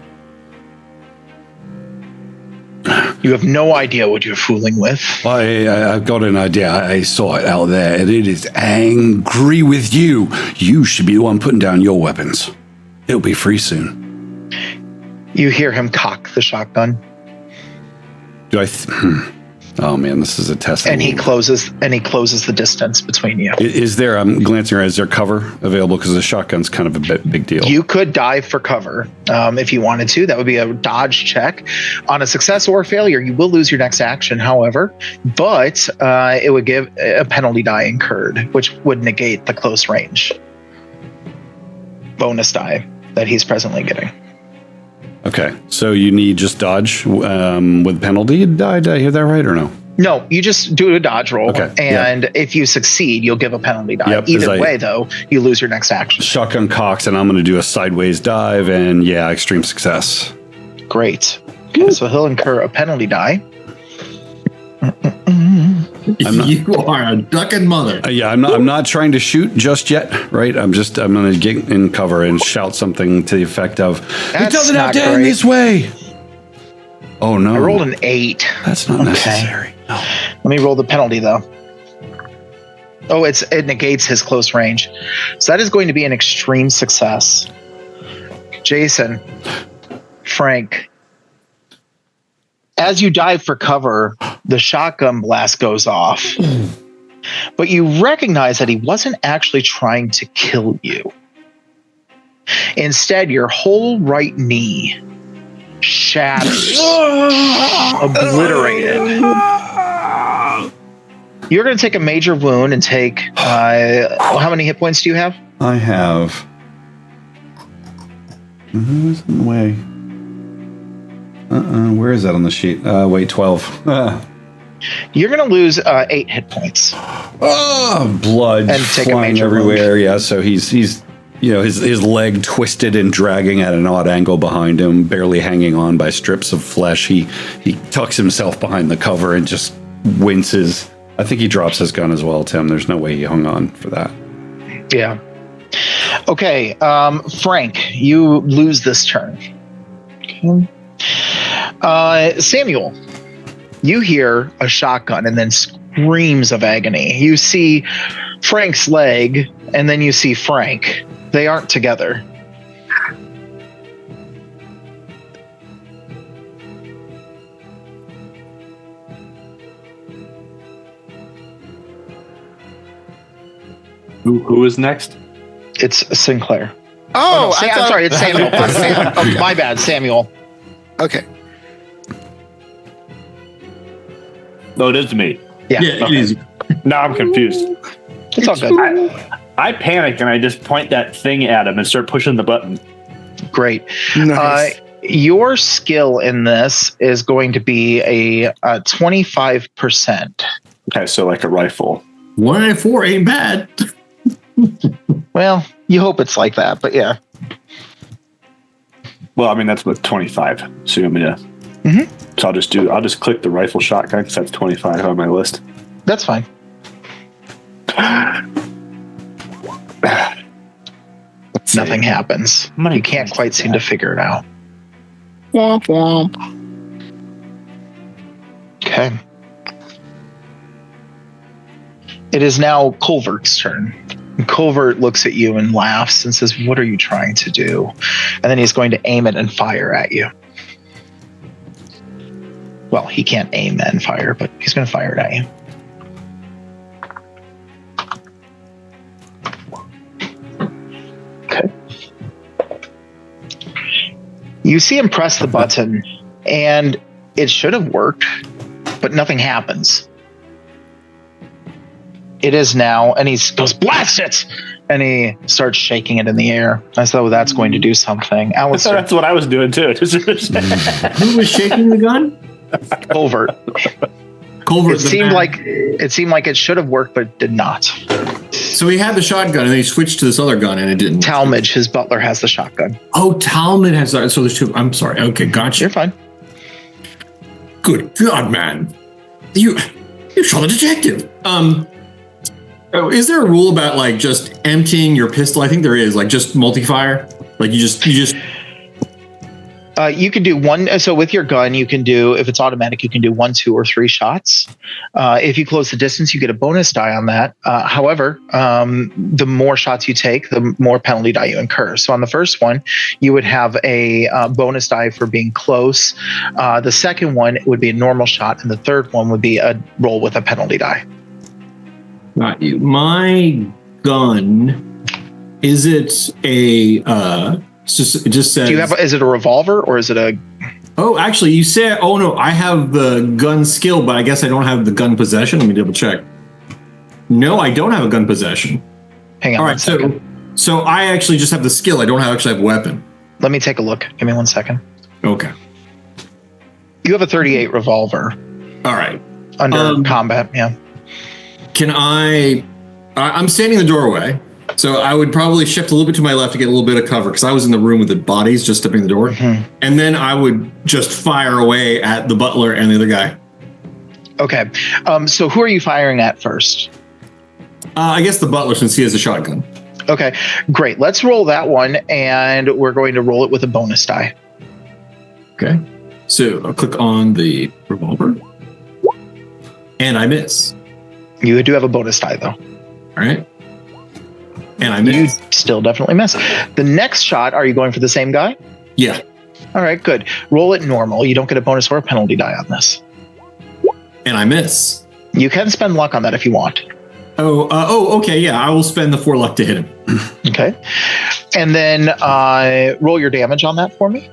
You have no idea what you're fooling with. I've got an idea. I saw it out there, and it is angry with you. You should be the one putting down your weapons. It'll be free soon. You hear him cock the shotgun. Do I? Oh man, this is a test. And he closes the distance between you. Is there? I'm glancing around. Is there cover available? Because the shotgun's kind of a big deal. You could dive for cover if you wanted to. That would be a dodge check. On a success or failure, you will lose your next action, however, but it would give a penalty die incurred, which would negate the close range bonus die that he's presently getting. Okay, so you need just dodge with penalty die. Did I hear that right or no? No, you just do a dodge roll, Okay, and if you succeed, you'll give a penalty die. Yep, Either way, though, you lose your next action. Shotgun cocks, and I'm going to do a sideways dive, and yeah, extreme success. Great. Okay, so he'll incur a penalty die. You are a ducking mother. Yeah, I'm not trying to shoot just yet, right? I'm going to get in cover and shout something to the effect of, "It doesn't have to end this way." Oh no! I rolled an 8. That's not necessary. No. Let me roll the penalty though. Oh, it negates his close range, so that is going to be an extreme success. Jason, Frank, as you dive for cover, the shotgun blast goes off. But you recognize that he wasn't actually trying to kill you. Instead, your whole right knee shatters, obliterated. You're going to take a major wound and take, how many hit points do you have? I have. Who's in the way? Where is that on the sheet? Wait, 12. You're going to lose 8 hit points. Oh, blood And take a flying major everywhere. wound. Yeah, so he's his leg twisted and dragging at an odd angle behind him, barely hanging on by strips of flesh. He tucks himself behind the cover and just winces. I think he drops his gun as well, Tim. There's no way he hung on for that. Yeah. Okay, Frank, you lose this turn. Okay. Samuel, you hear a shotgun and then screams of agony. You see Frank's leg, and then you see Frank. They aren't together. Who is next? It's Sinclair. Oh, no, I'm sorry, it's Samuel. Oh, my bad, Samuel. Okay. No, it is me. Yeah, It is. Now I'm confused. it's all good. I panic and I just point that thing at him and start pushing the button. Great. Nice. Your skill in this is going to be a 25%. Okay, so like a rifle. 1 out of 4 ain't bad. Well, you hope it's like that, but yeah. Well, I mean that's what 25. So you want me to? Mm-hmm. So I'll just click the rifle shotgun because that's 25 on my list. That's fine. Nothing happens. You can't quite seem to figure it out. Womp womp. Okay. It is now Culvert's turn. Culvert looks at you and laughs and says, "What are you trying to do?" And then he's going to aim it and fire at you. Well, he can't aim and fire, but he's going to fire it at you. Okay. You see him press the button, and it should have worked, but nothing happens. It is now, and he goes, "Blast it!" And he starts shaking it in the air as though that's going to do something. Alistair. That's what I was doing too. Who was shaking the gun? Culvert. Culvert. It seemed like it should have worked, but it did not. So he had the shotgun, and then he switched to this other gun, and it didn't. Talmadge, his butler, has the shotgun. Oh, Talmadge has that. So there's two. I'm sorry. Okay, gotcha. You're fine. Good God, man! You shot the detective. Is there a rule about like just emptying your pistol? I think there is. Like just multi-fire. Like you just. You can do one. So with your gun, you can do, if it's automatic, you can do 1, 2, or 3 shots. If you close the distance, you get a bonus die on that. However, the more shots you take, the more penalty die you incur. So on the first one, you would have a bonus die for being close. The second one would be a normal shot, and the third one would be a roll with a penalty die. Got you. My gun, is it a it just says, do you have? Is it a revolver or is it a? Oh, actually, you said. Oh no, I have the gun skill, but I guess I don't have the gun possession. Let me double check. No, I don't have a gun possession. Hang on. All right, so I actually just have the skill. I don't actually have a weapon. Let me take a look. Give me 1 second. Okay. You have a 38 revolver. All right. Under combat, yeah. Can I'm standing in the doorway. So I would probably shift a little bit to my left to get a little bit of cover because I was in the room with the bodies just stepping the door. Mm-hmm. And then I would just fire away at the butler and the other guy. Okay. So who are you firing at first? I guess the butler, since he has a shotgun. Okay, great. Let's roll that one, and we're going to roll it with a bonus die. Okay. So I'll click on the revolver. And I miss. You do have a bonus die, though. All right. And I miss. You still definitely miss. The next shot, are you going for the same guy? Yeah. All right, good. Roll it normal. You don't get a bonus or a penalty die on this. And I miss. You can spend luck on that if you want. Okay. Yeah, I will spend the 4 luck to hit him. Okay. And then roll your damage on that for me.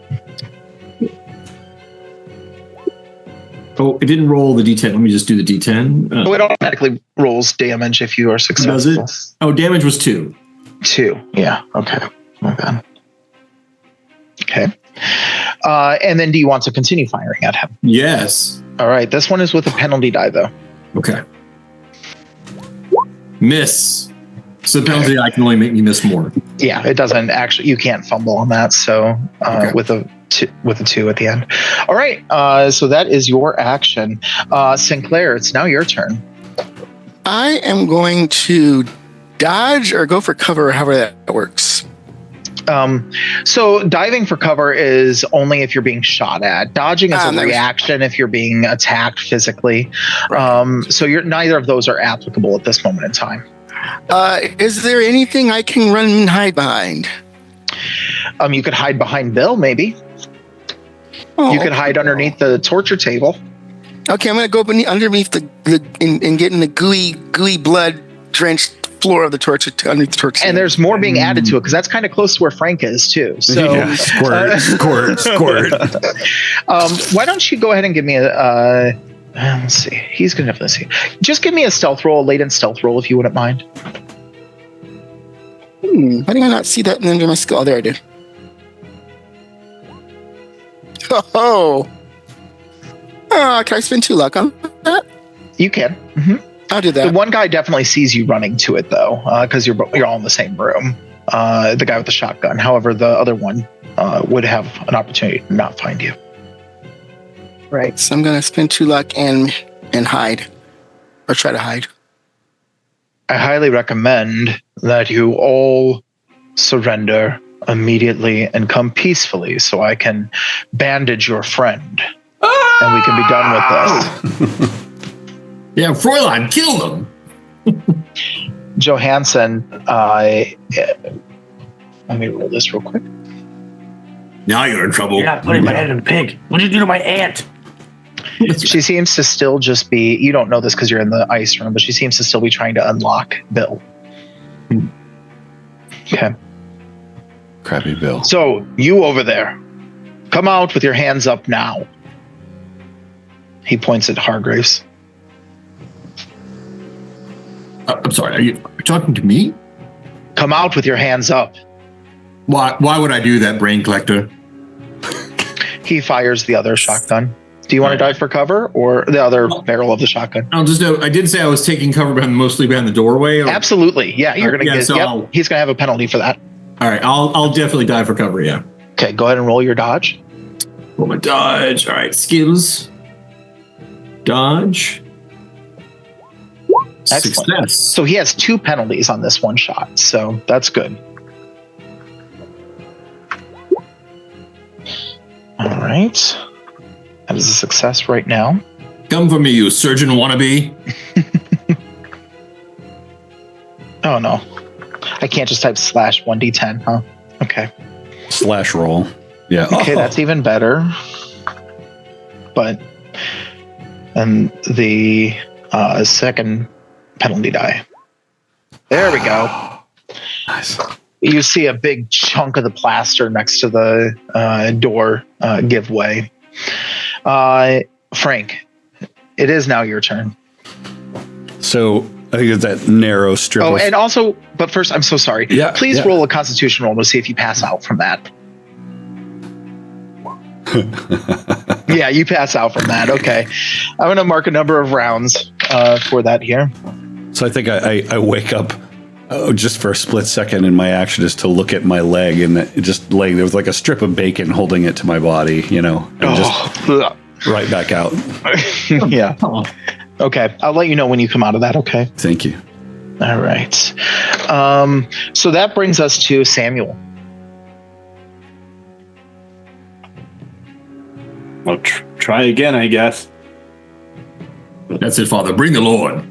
Oh, it didn't roll the D10. Let me just do the D10. It automatically rolls damage if you are successful. Does it? Oh, damage was 2. 2. Yeah. Okay. My bad. Okay. And then do you want to continue firing at him? Yes. All right. This one is with a penalty die, though. Okay. Miss. So the penalty die can only make me miss more. Yeah, it doesn't actually. You can't fumble on that. So Okay. with a 2 at the end. All right. So that is your action. Sinclair, it's now your turn. I am going to dodge or go for cover, however that works. So diving for cover is only if you're being shot at. Dodging is a reaction if you're being attacked physically. Right. So neither of those are applicable at this moment in time. Is there anything I can run and hide behind? You could hide behind Bill, maybe. Oh, You could hide underneath the torture table. Okay, I'm going to go underneath and get in the gooey blood drenched floor of the torture underneath the torture. And there's more being added to it because that's kind of close to where Frank is too. So Yeah, squirt. why don't you go ahead and give me a let's see. He's gonna have to see. Just give me a stealth roll, a latent stealth roll, if you wouldn't mind. Why did I not see that under my skill? Oh, there I did. Oh. Can I spend 2 luck on that? You can. Mm-hmm. I'll do The that. one guy definitely sees you running to it though, because you're all in the same room. The guy with the shotgun. However, the other one would have an opportunity to not find you. Right. So I'm going to spend 2 luck and hide, or try to hide. I highly recommend that you all surrender immediately and come peacefully so I can bandage your friend and we can be done with this. Yeah, Fräulein, kill them. Johansson, let me roll this real quick. Now you're in trouble. You're not putting my head in a pig. What did you do to my aunt? She seems to still just be, you don't know this because you're in the ice room, but she seems to still be trying to unlock Bill. Okay. Crappy Bill. So, you over there, come out with your hands up now. He points at Hargreaves. I'm sorry, are you talking to me? Come out with your hands up. Why would I do that, brain collector? He fires the other shotgun. Do you want to dive for cover or the other barrel of the shotgun? I'll just know, I did say I was taking cover mostly behind the doorway. Absolutely. Yeah, you're going to get, so he's going to have a penalty for that. All right, I'll definitely dive for cover, yeah. Okay, go ahead and roll your dodge. Roll my dodge. All right, skills. Dodge. Excellent. Success. So he has 2 penalties on this one shot, so that's good. All right. That is a success right now. Come for me, you surgeon wannabe. Oh, no. I can't just type /1d10, huh? Okay. / roll. Yeah. Okay, that's even better. But, and the second penalty die. There we go. Nice. You see a big chunk of the plaster next to the door give way. Frank, it is now your turn. So I think it's that narrow strip. Oh, and also, but first, I'm so sorry. Yeah, Please yeah. roll a Constitution roll to see if you pass out from that. Yeah, you pass out from that. Okay. I'm going to mark a number of rounds for that here. So I think I wake up just for a split second, and my action is to look at my leg, and it just laying there was like a strip of bacon holding it to my body, and just right back out. Yeah. Okay. I'll let you know when you come out of that. Okay. Thank you. All right. So that brings us to Samuel. Well, try again, I guess. That's it, Father. Bring the Lord.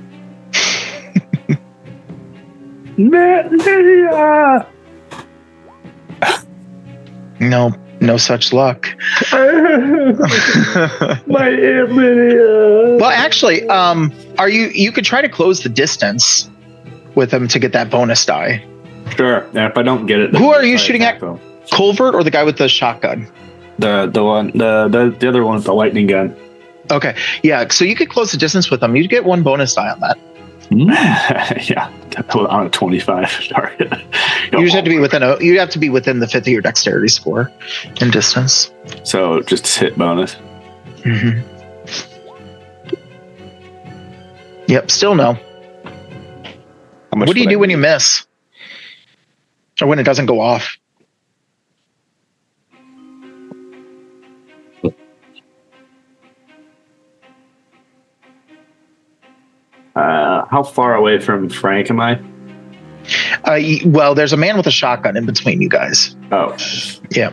No such luck. My Aunt Lydia. Well, actually, you could try to close the distance with him to get that bonus die. Sure. Yeah, if I don't get it, Who are you shooting at? Though. Culvert or the guy with the shotgun? The other one with the lightning gun. Okay. Yeah. So you could close the distance with him. You'd get 1 bonus die on that. Yeah, on a 25 target. You just have to be you'd have to be within the 5th of your dexterity score in distance. So just hit bonus. Mm-hmm. Yep. Still no. What do you do when you miss? Or when it doesn't go off? How far away from Frank am I? Well, there's a man with a shotgun in between you guys. Oh. Yeah.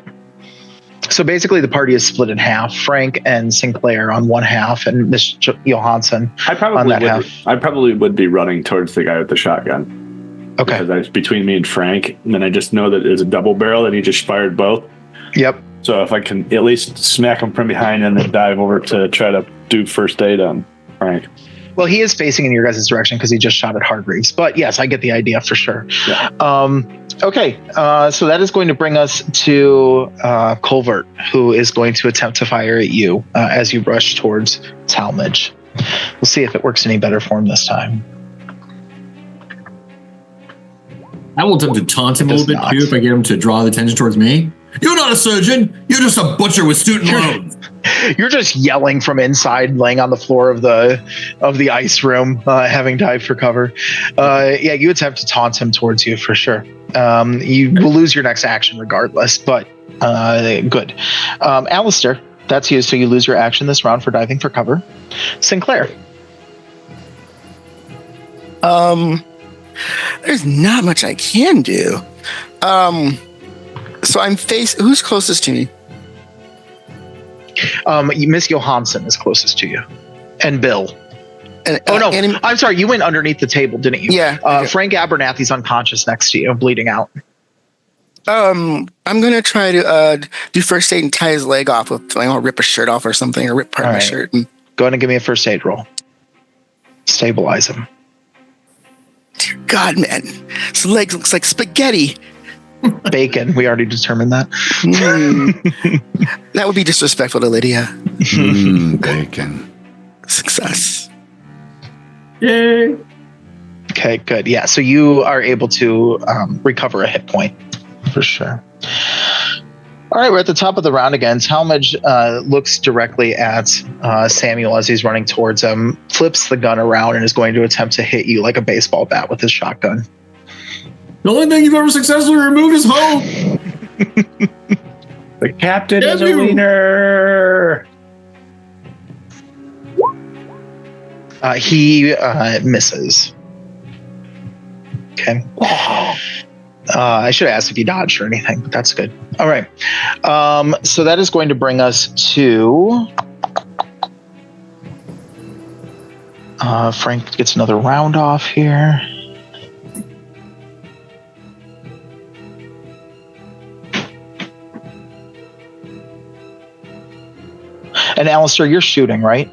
So basically the party is split in half. Frank and Sinclair on one half and Miss Johansson on that half. I probably would be running towards the guy with the shotgun. Okay. Because that's between me and Frank. And then I just know that there's a double barrel and he just fired both. Yep. So if I can at least smack him from behind and then dive over to try to do first aid on Frank. Well, he is facing in your guys' direction because he just shot at Hargreaves. But yes, I get the idea for sure. Yeah. Okay, so that is going to bring us to Culvert, who is going to attempt to fire at you as you rush towards Talmadge. We'll see if it works any better for him this time. I will attempt to taunt him a little bit too if I get him to draw the attention towards me. You're not a surgeon. You're just a butcher with student loans. You're just yelling from inside, laying on the floor of the ice room, having dived for cover. Yeah, you attempt to taunt him towards you for sure. You will lose your next action regardless, but good. Alistair, that's you. So you lose your action this round for diving for cover. Sinclair. There's not much I can do. So who's closest to me? Miss Johansson is closest to you, and Bill. Oh no! I'm sorry. You went underneath the table, didn't you? Yeah. Frank Abernathy's unconscious next to you, bleeding out. I'm gonna try to do first aid and tie his leg off with, like, I'll rip a shirt off or something, or rip part of my shirt. And, go ahead and give me a first aid roll. Stabilize him. dear God, man, his leg looks like spaghetti. Bacon. We already determined that. That would be disrespectful to Lydia. Bacon. Success. Yay! Okay, good. Yeah, so you are able to recover a hit point for sure. All right, we're at the top of the round again. Talmadge looks directly at Samuel as he's running towards him, flips the gun around, and is going to attempt to hit you like a baseball bat with his shotgun. The only thing you've ever successfully removed is hope. The captain is a wiener. He misses. Okay. I should have asked if you dodged or anything, but that's good. All right. So that is going to bring us to Frank gets another round off here. And Alistair, you're shooting, right?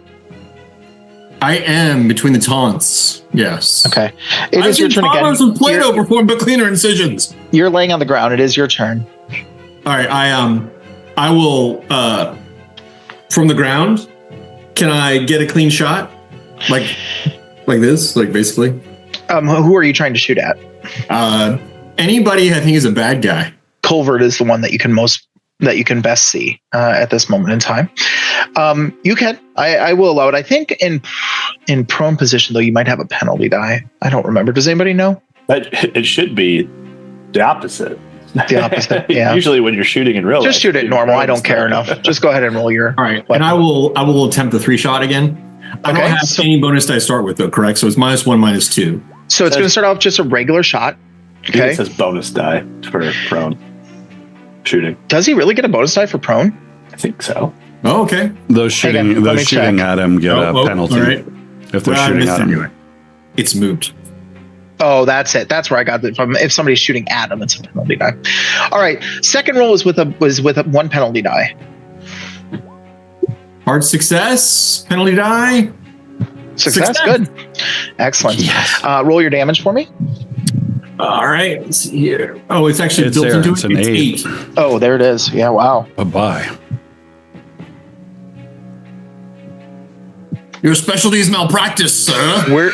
I am between the taunts. Yes. Okay. It is your turn again. I've seen Play-Doh perform but cleaner incisions. You're laying on the ground. It is your turn. All right. I will from the ground. Can I get a clean shot? Like this? Like basically? Who are you trying to shoot at? Anybody I think is a bad guy. Culvert is the one that you can best see at this moment in time. You can. I will allow it. I think in prone position though, you might have a penalty die. I don't remember. Does anybody know? It should be the opposite. The opposite. Yeah. Usually when you're shooting in real life, just shoot it normal. I don't care enough. Just go ahead and roll your. All right. weapon. And I will attempt the 3-shot again. I don't have any bonus die I start with though, correct? So it's -1, -2. So it's going to start off just a regular shot. Okay. It says bonus die for prone shooting. Does he really get a bonus die for prone? I think so. Oh, okay. Those shooting at him get a penalty all right. if they're shooting at him. Anyway. It's moot. Oh, that's it. That's where I got it from. If somebody's shooting at him, it's a penalty die. All right. Second roll was with a 1 penalty die. Hard success. Penalty die. Success. Good. Excellent. Yes. Roll your damage for me. All right. Let's see here. Oh, it's actually It's built there. into It's it. an It's 8. 8. Oh, there it is. Yeah. Wow. Bye-bye. Your specialty is malpractice, sir. Where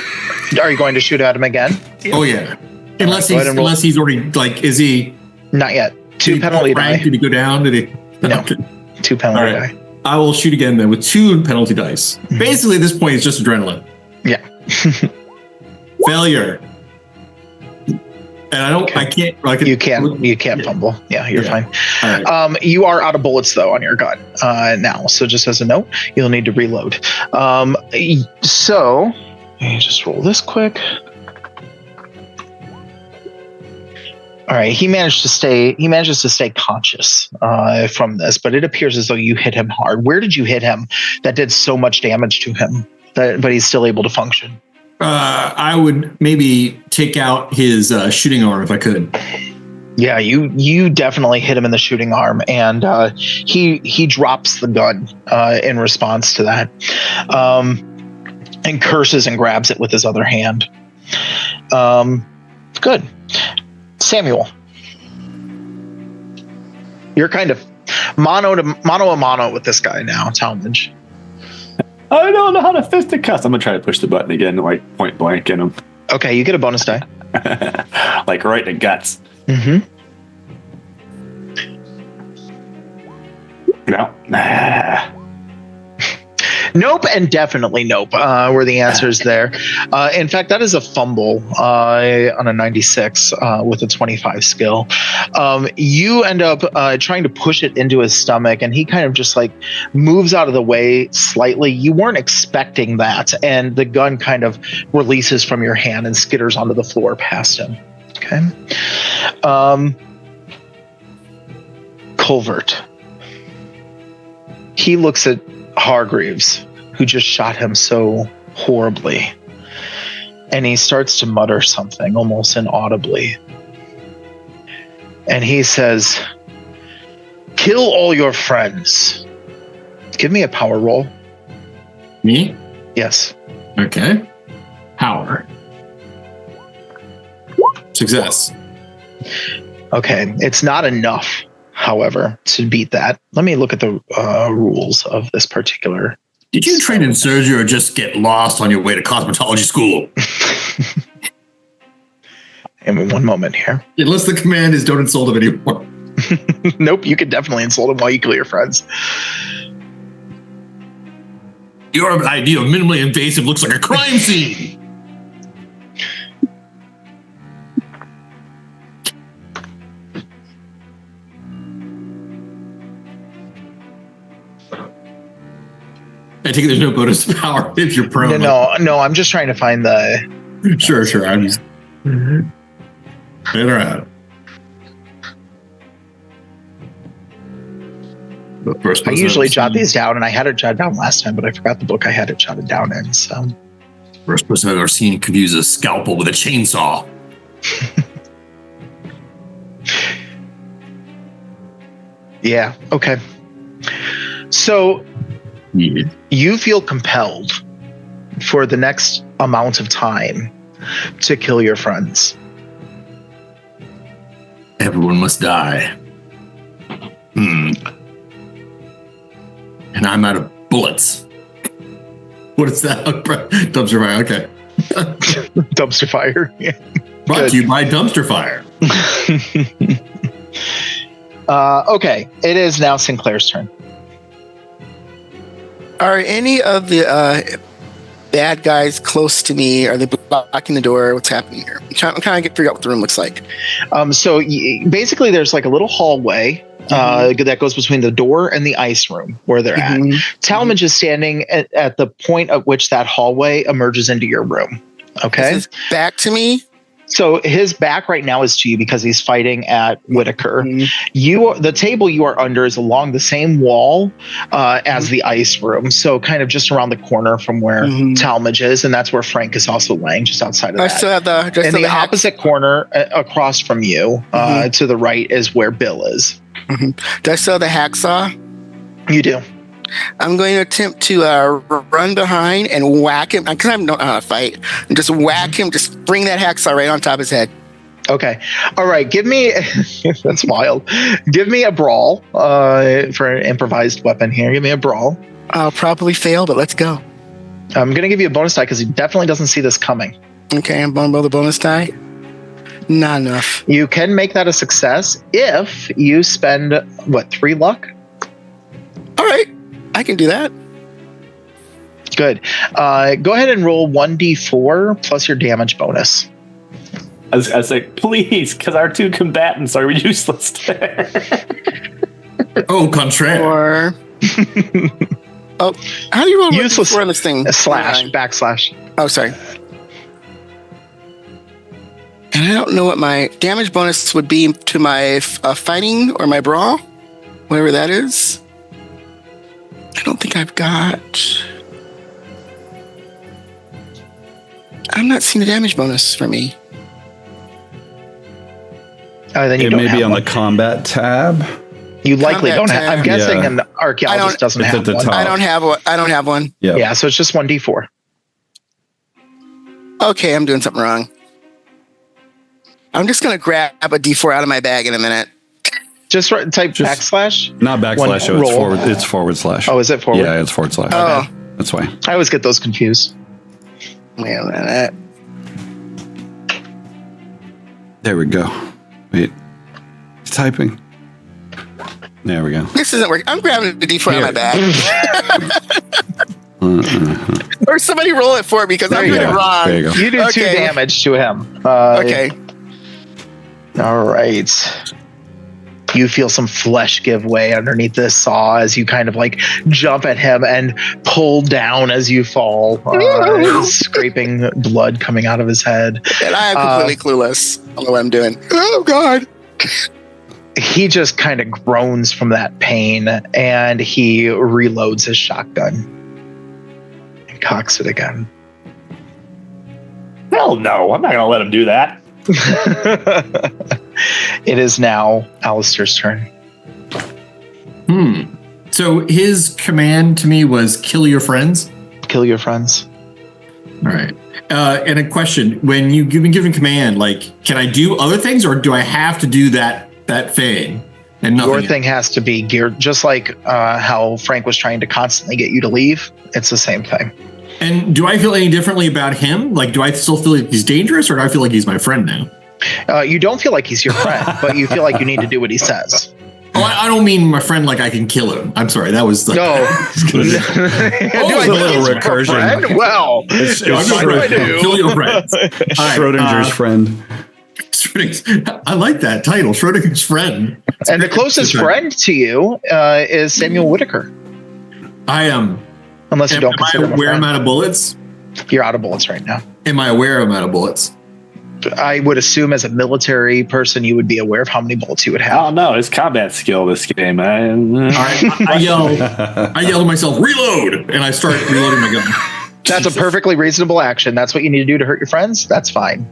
are you going to shoot at him again? Oh yeah. Unless Go ahead and roll. he's already like, is he? Not yet. 2 penalty die. Did he go down? Did he? No. Okay. 2 penalty All right. die. I will shoot again then with 2 penalty dice. Basically, at this point, it's just adrenaline. Yeah. Failure. And I can't. You can't fumble. Yeah, you're fine. All right. You are out of bullets though on your gun now. So just as a note, you'll need to reload. So let me just roll this quick. All right, he manages to stay conscious from this, but it appears as though you hit him hard. Where did you hit him that did so much damage to him but he's still able to function? I would maybe take out his shooting arm if I could. Yeah, you definitely hit him in the shooting arm, and he drops the gun in response to that, and curses and grabs it with his other hand. Good. Samuel, you're kind of mano a mano with this guy now, Talmadge. I don't know how to fisticuffs. I'm gonna try to push the button again, like point blank in him. Okay, you get a bonus die. Like right in the guts. Mm-hmm. No. Nope, and definitely nope were the answers there. In fact, that is a fumble on a 96 with a 25 skill. You end up trying to push it into his stomach, and he kind of just like moves out of the way slightly. You weren't expecting that, and the gun kind of releases from your hand and skitters onto the floor past him. Okay. Culvert. He looks at Hargreaves, who just shot him so horribly. And he starts to mutter something almost inaudibly. And he says, "Kill all your friends." Give me a power roll. Me? Yes. Okay. Power. Success. Okay. It's not enough, however, to beat that. Let me look at the rules of this particular. Did you train in surgery or just get lost on your way to cosmetology school? Give me one moment here. Unless the command is don't insult him anymore. Nope, you could definitely insult him while you kill your friends. Your idea of minimally invasive looks like a crime scene. I take it there's no bonus power if you're prone. No, I'm just trying to find the... Sure. I'm just... Playing around. I usually jot these down, and I had it jotted down last time, but I forgot the book I had it jotted down in, so... First person I've ever seen could use a scalpel with a chainsaw. Yeah, okay. So, you feel compelled for the next amount of time to kill your friends. Everyone must die. And I'm out of bullets. What is that? Dumpster fire, okay. Dumpster fire. Yeah. Brought to you by Dumpster Fire. Okay, it is now Sinclair's turn. Are any of the bad guys close to me? Are they blocking the door? What's happening here? I'm trying to figure out what the room looks like. So basically, there's like a little hallway that goes between the door and the ice room where they're at. Talmadge is standing at the point at which that hallway emerges into your room. Okay. Is his back to me? So his back right now is to you because he's fighting at Whitaker. The table you are under is along the same wall as the ice room. So kind of just around the corner from where Talmadge is. And that's where Frank is also laying, just outside of that. I still have in the opposite corner across from you to the right is where Bill is. Do I still have the hacksaw? You do. I'm going to attempt to run behind and whack him because I don't know how to fight. And just whack him, just bring that hacksaw right on top of his head. Okay. All right. Give me, that's wild. Give me a brawl for an improvised weapon here. Give me a brawl. I'll probably fail, but let's go. I'm going to give you a bonus die because he definitely doesn't see this coming. Okay. I'm going to roll the bonus die. Not enough. You can make that a success if you spend, 3 luck? All right. I can do that. Good. Go ahead and roll 1d4 plus your damage bonus. I was like, please, because our 2 combatants are useless there. Oh, contraire. Or how do you roll useless for this thing? Backslash. Oh, sorry. And I don't know what my damage bonus would be to my fighting or my brawl, whatever that is. I don't think I've got... I'm not seeing a damage bonus for me. Then you it may be on the combat tab. You likely don't have. I'm guessing an archaeologist doesn't it's have at the one. top. I don't have one. Yep. Yeah, so it's just 1d4. Okay, I'm doing something wrong. I'm just going to grab a d4 out of my bag in a minute. Just type backslash? Not backslash, it's forward. It's forward slash. Oh, is it forward? Yeah, it's forward slash. Oh. That's why. I always get those confused. Wait a minute. There we go. Wait. He's typing. There we go. This isn't working. I'm grabbing the d4 out of my bag. Or somebody roll it for me because I'm doing it wrong. There you go. You do 2 damage to him. Okay. All right. You feel some flesh give way underneath this saw as you kind of like jump at him and pull down as you fall, scraping blood coming out of his head. And I am completely clueless on what I'm doing. Oh, God. He just kind of groans from that pain and he reloads his shotgun and cocks it again. Hell no, I'm not going to let him do that. It is now Alistair's turn. So his command to me was kill your friends? Kill your friends. All right. And a question, when you've been given command, like, can I do other things or do I have to do that thing? And nothing Your thing has to be geared, just like how Frank was trying to constantly get you to leave. It's the same thing. And do I feel any differently about him? Like, do I still feel like he's dangerous or do I feel like he's my friend now? You don't feel like he's your friend, but you feel like you need to do what he says. Oh, I don't mean my friend like I can kill him. I'm sorry. That was the... No. It's a little recursion. Well, It's Kill your friends. All right, Schrodinger's friend. I like that title, Schrodinger's friend. and the closest friend to you is Samuel Whitaker. I am. Unless you don't consider him a aware I'm friend. out of bullets? You're out of bullets right now. Am I aware I'm out of bullets? I would assume as a military person, you would be aware of how many bullets you would I have. don't know. His combat skill this game. All right. I yell to myself, reload, and I start reloading my gun. That's a perfectly reasonable action. That's what you need to do to hurt your friends. That's fine.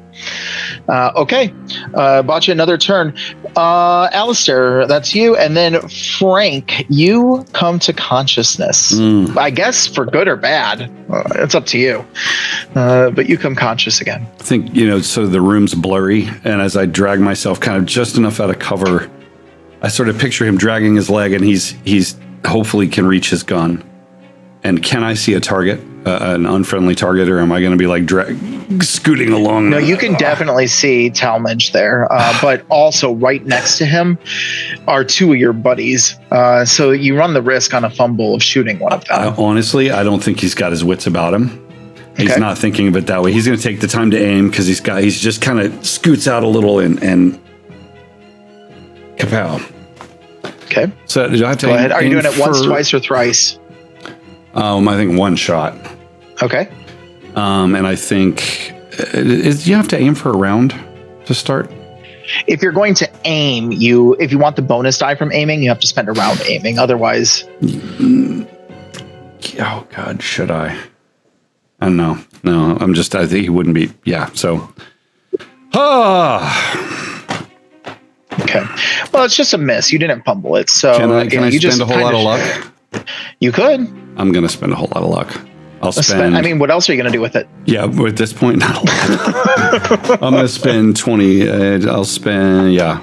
Okay. Bought you another turn. Alistair, that's you. And then Frank, you come to consciousness. I guess for good or bad. It's up to you. But you come conscious again. I think, so the room's blurry. And as I drag myself kind of just enough out of cover, I sort of picture him dragging his leg and he's hopefully can reach his gun. And can I see a target, an unfriendly target, or am I going to be like scooting along? No, you can definitely see Talmadge there, but also right next to him are two of your buddies. So you run the risk on a fumble of shooting one of them. Honestly, I don't think he's got his wits about him. He's Okay. not thinking of it that way. He's going to take the time to aim because he's just kind of scoots out a little and kapow. Okay, So do I have to go ahead. Are you aim doing it once, for- twice, or thrice? I think one shot. Okay. And I think you have to aim for a round to start. If you're going to aim, if you want the bonus die from aiming, you have to spend a round aiming. Otherwise, Oh God, should I? I don't know. No, I think he wouldn't be. Yeah. So. okay. Well, it's just a miss. You didn't fumble it. So Can I you spend a whole lot of luck? You could. I'm going to spend a whole lot of luck. I'll spend. I mean, what else are you going to do with it? Yeah, at this point, not a lot. I'm going to spend 20. I'll spend. Yeah.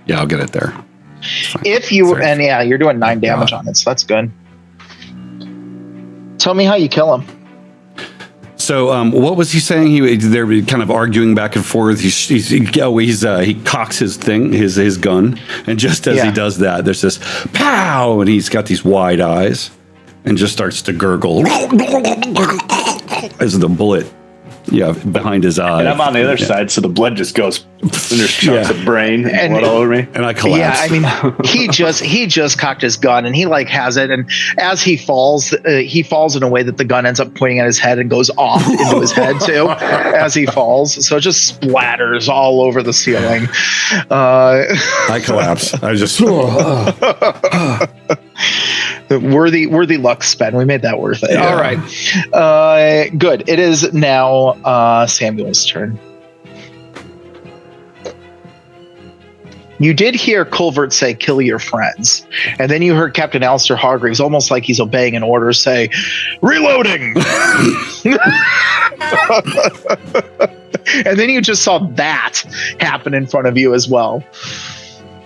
Yeah, I'll get it there. If you you're doing 9 damage on it, so that's good. Tell me how you kill him. So, what was he saying? They're kind of arguing back and forth. He cocks his thing, his gun, and just as he does that, there's this pow, and he's got these wide eyes, and just starts to gurgle as the bullet, behind his eye. And I'm on the other side, so the blood just goes. And there's chunks of brain and blood all over me. And I collapse. Yeah, I mean, he just cocked his gun and he has it, and as he falls in a way that the gun ends up pointing at his head and goes off into his head too as he falls. So it just splatters all over the ceiling. I collapse. I just. Worthy luck spend. We made that worth it. Yeah. All right. Good. It is now Samuel's turn. You did hear Culvert say, kill your friends. And then you heard Captain Alistair Hargreaves, almost like he's obeying an order, say, reloading. And then you just saw that happen in front of you as well.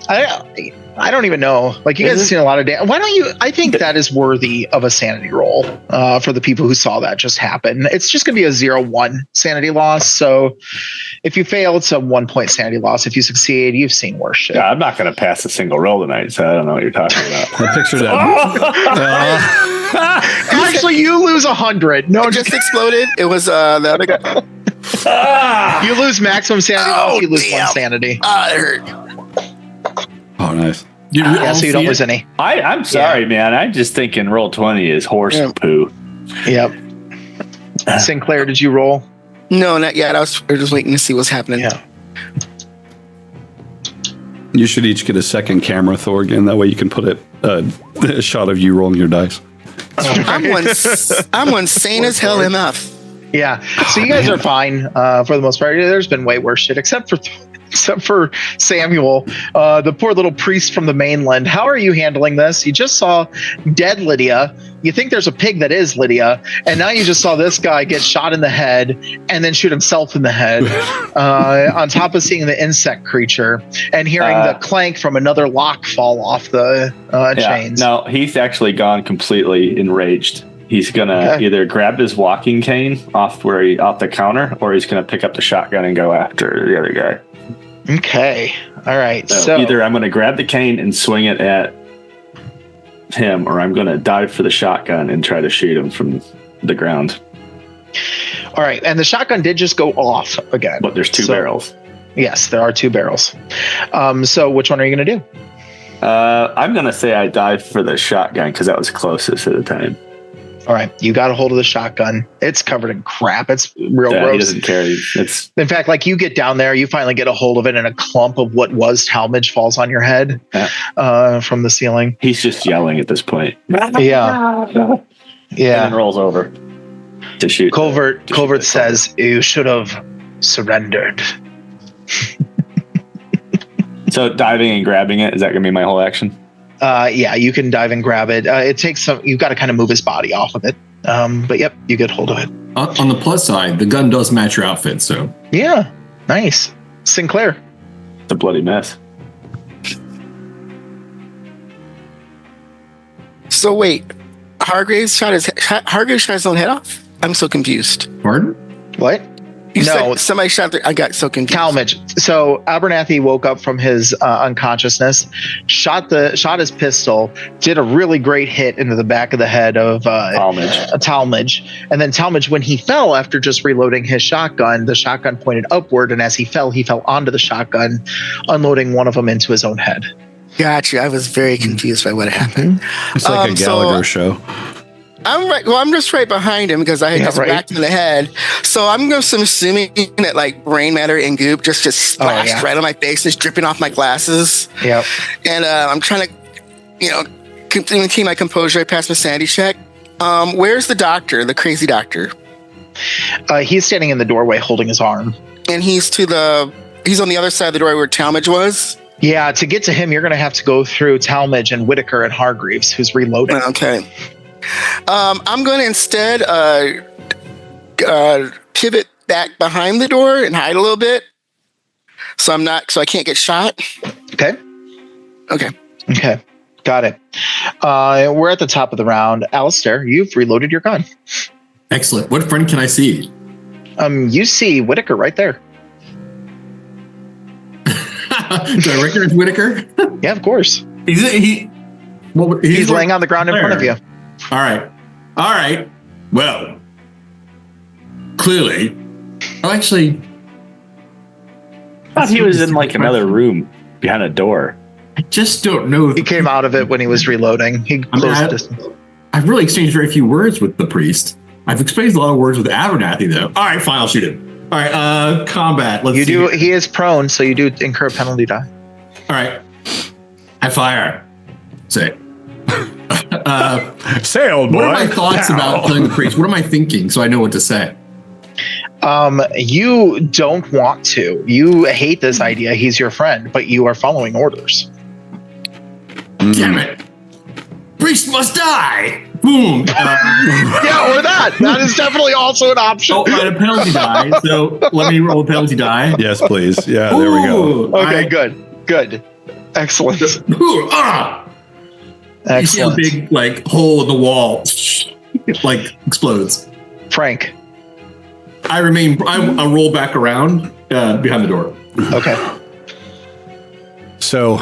I don't even know. Like, you guys have seen a lot of damage. Why don't you? I think that is worthy of a sanity roll for the people who saw that just happen. It's just going to be a 0-1 sanity loss. So if you fail, it's a 1 point sanity loss. If you succeed, you've seen worse shit. Yeah, I'm not going to pass a single roll tonight, so I don't know what you're talking about. I picture that. Actually, you lose 100. No, It just exploded. It was the other guy. you lose maximum sanity loss. You lose damn. 1 sanity. It hurt. Oh, nice. So you don't lose any. I'm sorry, man. I'm just thinking roll 20 is horse poo. Yep. Sinclair, did you roll? No, not yet. We're just waiting to see what's happening. Yeah. You should each get a second camera, Thorgan. That way you can put a shot of you rolling your dice. I'm one sane as hell MF. Yeah. So you guys are fine for the most part. There's been way worse shit, except for Samuel, the poor little priest from the mainland. How are you handling this? You just saw dead Lydia. You think there's a pig that is Lydia, and now you just saw this guy get shot in the head and then shoot himself in the head, on top of seeing the insect creature and hearing the clank from another lock fall off the chains. No, he's actually gone completely enraged. He's gonna either grab his walking cane off the counter, or he's gonna pick up the shotgun and go after the other guy. Okay. All right. So either I'm gonna grab the cane and swing it at him, or I'm gonna dive for the shotgun and try to shoot him from the ground. All right. And the shotgun did just go off again. But there's two barrels. Yes, there are two barrels. So which one are you gonna do? I'm gonna say I dive for the shotgun because that was closest at the time. All right, you got a hold of the shotgun. It's covered in crap. It's real gross. He doesn't care. It's in fact, like you get down there, you finally get a hold of it, and a clump of what was talmage falls on your head from the ceiling. He's just yelling at this point. Yeah, and then rolls over to shoot. Culvert says, "You should have surrendered." So diving and grabbing it, is that going to be my whole action? Yeah, you can dive and grab it. It takes some. You've got to kind of move his body off of it. But yep, you get hold of it. On the plus side, the gun does match your outfit, so yeah, nice. Sinclair. It's a bloody mess. So wait, Hargreaves shot his own head off? I'm so confused. Pardon? What? You said somebody shot I got so confused. Talmage. So Abernathy woke up from his unconsciousness, shot his pistol, did a really great hit into the back of the head of Talmage. And then Talmage, when he fell after just reloading his shotgun, the shotgun pointed upward, and as he fell onto the shotgun, unloading one of them into his own head. Gotcha. I was very confused by what happened. It's like a Gallagher show. I'm right. Well, I'm just right behind him because I had just whacked him in the head. So I'm just assuming that like brain matter and goop just splashed right on my face, just dripping off my glasses. Yep. And I'm trying to, maintain my composure. I passed my sanity check. Where's the doctor? The crazy doctor? He's standing in the doorway holding his arm. And he's on the other side of the doorway where Talmage was. Yeah. To get to him, you're going to have to go through Talmage and Whitaker and Hargreaves, who's reloading. Okay. I'm going to instead pivot back behind the door and hide a little bit, so I can't get shot. Okay. Got it. We're at the top of the round. Alistair, you've reloaded your gun. Excellent. What friend can I see? You see Whitaker right there. Do I recognize Whitaker? Yeah, of course. He's laying on the ground in front of you. All right. Well, clearly, I thought he was in like another room behind a door. I just don't know. He came out of it when he was reloading. He closed the distance. I've really exchanged very few words with the priest. I've exchanged a lot of words with Abernathy, though. All right, fine, I'll shoot him. All right, combat. Let's see. He is prone, so you do incur a penalty die. All right. I fire. Say. Say, old boy. What are my thoughts about killing the priest? What am I thinking so I know what to say? You don't want to. You hate this idea. He's your friend, but you are following orders. Damn it. Priest must die. Boom. Yeah, or that. That is definitely also an option. Oh, I had a penalty die. So let me roll a penalty die. Yes, please. Yeah, there we go. Okay, good. Excellent. You see a big hole in the wall, explodes. Frank. I roll back around behind the door. Okay. So,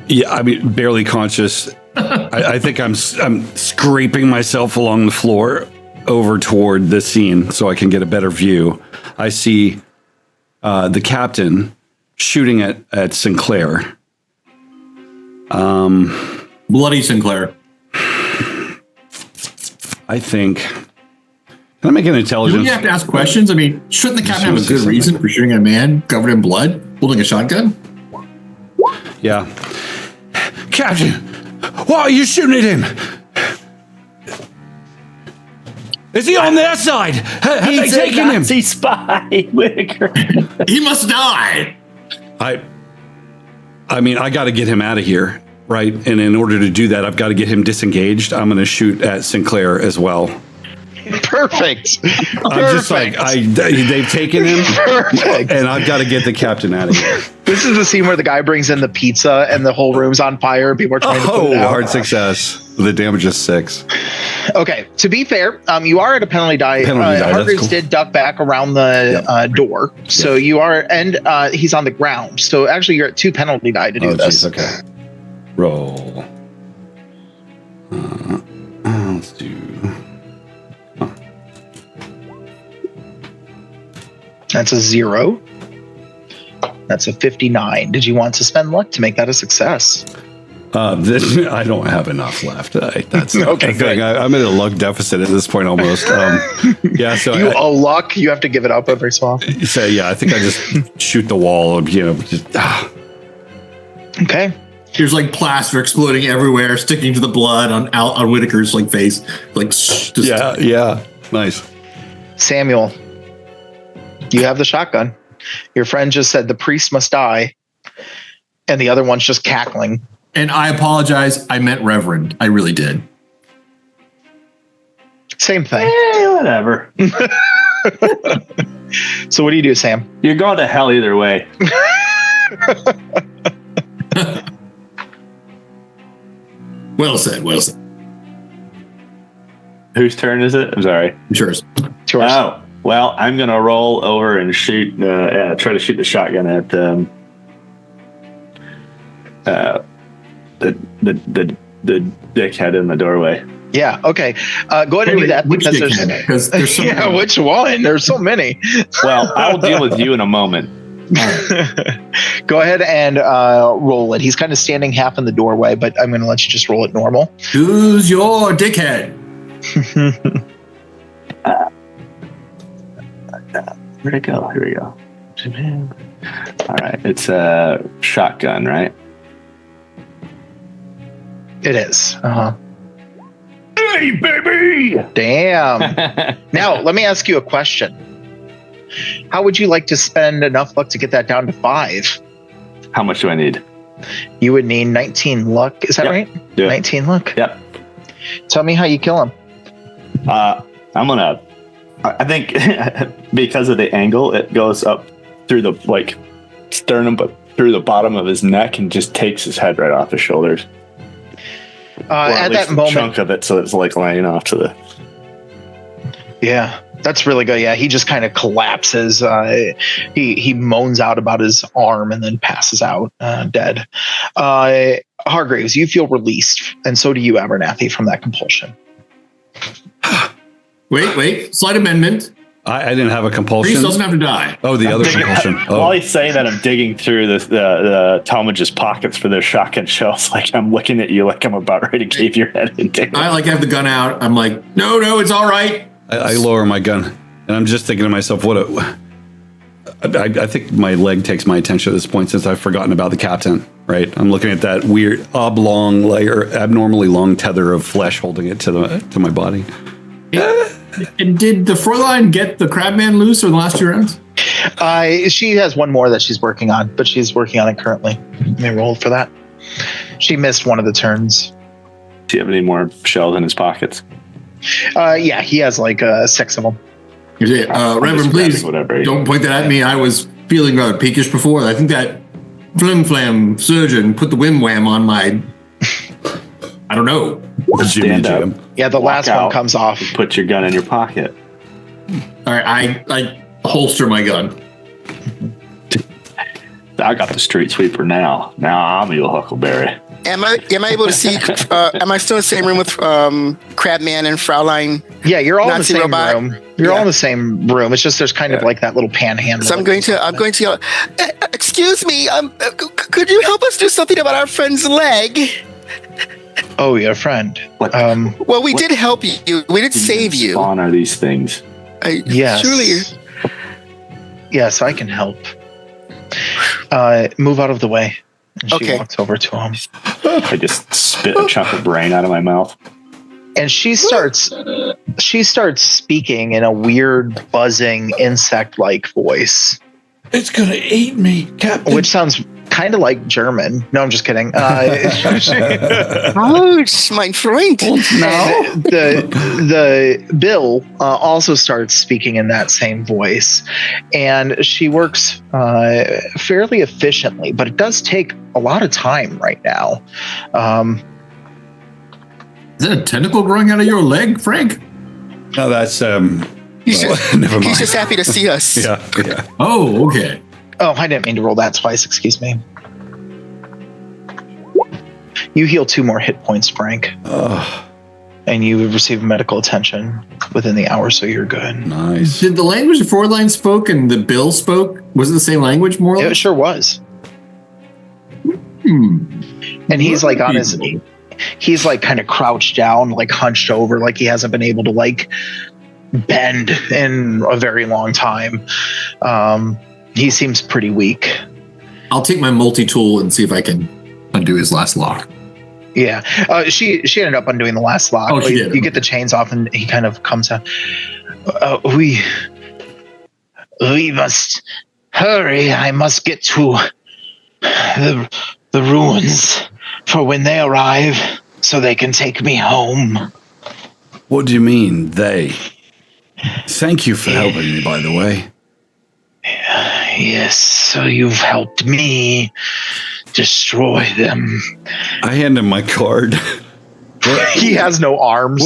yeah, I mean, barely conscious. I think I'm scraping myself along the floor over toward the scene so I can get a better view. I see the captain shooting at Sinclair. Bloody Sinclair. I think. Can I make an intelligence? Do you have to ask questions? I mean, shouldn't the captain have a good reason for shooting at a man covered in blood, holding a shotgun? Yeah. Captain, why are you shooting at him? Is he on their side? Have they taken him? Nazi spy, Whitaker. He must die. I mean, I got to get him out of here, right? And in order to do that, I've got to get him disengaged. I'm going to shoot at Sinclair as well. Perfect. I'm just like, they've taken him, Perfect. and I've got to get the captain out of here. This is the scene where the guy brings in the pizza and the whole room's on fire and people are trying to put it out. Hard success. The damage is 6. Okay, to be fair, you are at a penalty die. Hargreaves cool. did duck back around the door, so you are, and he's on the ground. So actually, you're at 2 penalty die to do this. Geez, okay. Roll. Let's do. That's a 0. That's a 59. Did you want to spend luck to make that a success? I don't have enough left. That's not Okay, the thing. I'm at a luck deficit at this point almost. Yeah, so You owe luck. You have to give it up every so often. So yeah, I think I just shoot the wall. Okay. There's like plaster exploding everywhere, sticking to the blood on Whitaker's like face. Like just Yeah. Nice. Samuel, you have the shotgun. Your friend just said the priest must die, and the other one's just cackling. And I apologize. I meant Reverend. I really did. Same thing. Whatever. So what do you do, Sam? You're going to hell either way. Well said. Well said. Whose turn is it? I'm sorry. Sure. Yours. Oh, well, I'm going to roll over and shoot, try to shoot the shotgun at the dickhead in the doorway. Yeah. Okay. Go ahead and do that Which because there's so yeah. many. Which one? There's so many. Well, I will deal with you in a moment. Go ahead and roll it. He's kind of standing half in the doorway, but I'm going to let you just roll it normal. Who's your dickhead? Where'd it go? Here we go. All right. It's a shotgun, right? It is. Uh-huh. Hey, baby! Damn. Now, let me ask you a question. How would you like to spend enough luck to get that down to 5? How much do I need? You would need 19 luck. Is that Yep. right? Yeah. 19 luck. Yep. Tell me how you kill him. I'm gonna. I think because of the angle, it goes up through the sternum, but through the bottom of his neck, and just takes his head right off his shoulders. At that moment, chunk of it, so it's like laying off to the. yeah, that's really good. Yeah, he just kind of collapses. He moans out about his arm and then passes out dead. Hargreaves, you feel released, and so do you, Abernathy, from that compulsion. Wait. Slight amendment. I didn't have a compulsion. Priest doesn't have to die. Oh, the other compulsion. While he's saying that, I'm digging through the Talmadge's pockets for their shotgun shells. Like I'm looking at you, like I'm about ready to cave your head in. I have the gun out. I'm like, no, it's all right. I lower my gun, and I'm just thinking to myself, I think my leg takes my attention at this point since I've forgotten about the captain, right? I'm looking at that weird oblong layer, abnormally long tether of flesh holding it to my body. And did the Fräulein get the Crabman loose in the last 2 rounds? She has one more that she's working on, but she's working on it currently. They rolled for that. She missed one of the turns. Do you have any more shells in his pockets? Yeah, he has like 6 of them. Reverend, please don't point that at me. I was feeling rather peakish before. I think that flim-flam surgeon put the whim-wham on my... I don't know. Stand up. Yeah, the last one comes off. Put your gun in your pocket. All right, I holster my gun. I got the street sweeper now. Now I'm your Huckleberry. Am I able to see? Am I still in the same room with Crabman and Fräulein? Yeah, you're all Nazi in the same robot? room. You're all in the same room. It's just there's kind of like that little panhandle. So I'm going to yell, excuse me, could you help us do something about our friend's leg? Oh, your friend. Well, we did help you. We did save you. Spawn are these things? Yes. Surely. Yes, I can help. Move out of the way. And she walks over to him. I just spit a chunk of brain out of my mouth. and she starts speaking in a weird, buzzing, insect-like voice. It's gonna eat me, Captain. Which sounds kind of like German. No, I'm just kidding. Ouch, my friend. And the Bill also starts speaking in that same voice, and she works fairly efficiently, but it does take a lot of time right now. Is that a tentacle growing out of your leg, Frank? No, that's Never mind. He's just happy to see us. Yeah. Oh, okay. Oh, I didn't mean to roll that twice. Excuse me. You heal 2 more hit points, Frank. And you receive medical attention within the hour, so you're good. Nice. Did the language the Fräulein spoke and the Bill spoke, was it the same language more or less? It sure was. And he's like on his... He's like kind of crouched down, like hunched over, like he hasn't been able to like bend in a very long time. He seems pretty weak. I'll take my multi-tool and see if I can undo his last lock. Yeah. She ended up undoing the last lock. Oh, she did. You get the chains off and he kind of comes out. We must hurry. I must get to the ruins for when they arrive so they can take me home. What do you mean, they? Thank you for helping me, by the way. Yes, so you've helped me destroy them. I hand him my card. He has no arms.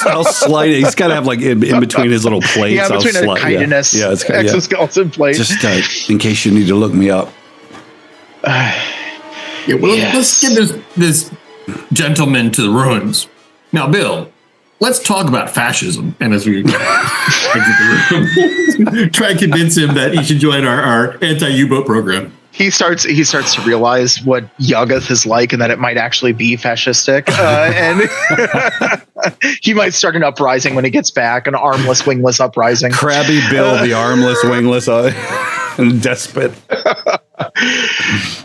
I'll slide it. He's got to have like in between his little plates. Yeah, between a chitinous exoskeleton plate. Just in case you need to look me up. Let's get this gentleman to the ruins. Now, Bill, let's talk about fascism. And as we exit the room, try and convince him that he should join our anti-U-boat program. He starts to realize what Yuggoth is like and that it might actually be fascistic. And he might start an uprising when he gets back, an armless, wingless uprising. Crabby Bill, the armless, wingless, and despot.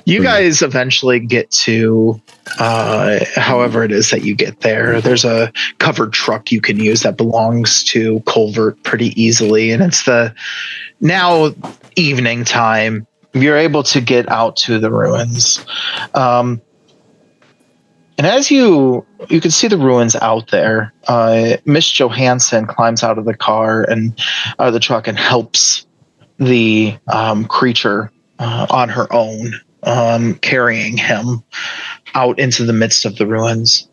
You guys eventually get to, however it is that you get there. There's a covered truck you can use that belongs to Culvert pretty easily. And it's the now evening time. You're able to get out to the ruins. And as you can see the ruins out there, Miss Johansson climbs out of the car and out of the truck and helps the creature on her own, carrying him out into the midst of the ruins.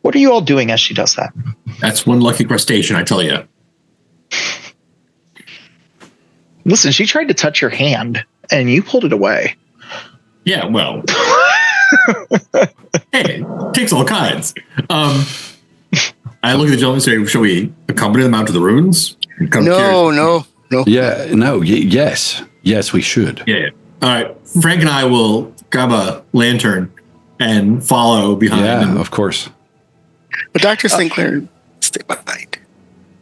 What are you all doing as she does that? That's one lucky crustacean, I tell you. Listen, she tried to touch your hand, and you pulled it away. Yeah, well. Hey, takes all kinds. I look at the gentleman and say, shall we accompany them out to the ruins? No. Yeah, no, yes. Yes, we should. Yeah. All right. Frank and I will grab a lantern and follow behind. Yeah, of course. But Dr. Sinclair, stay behind.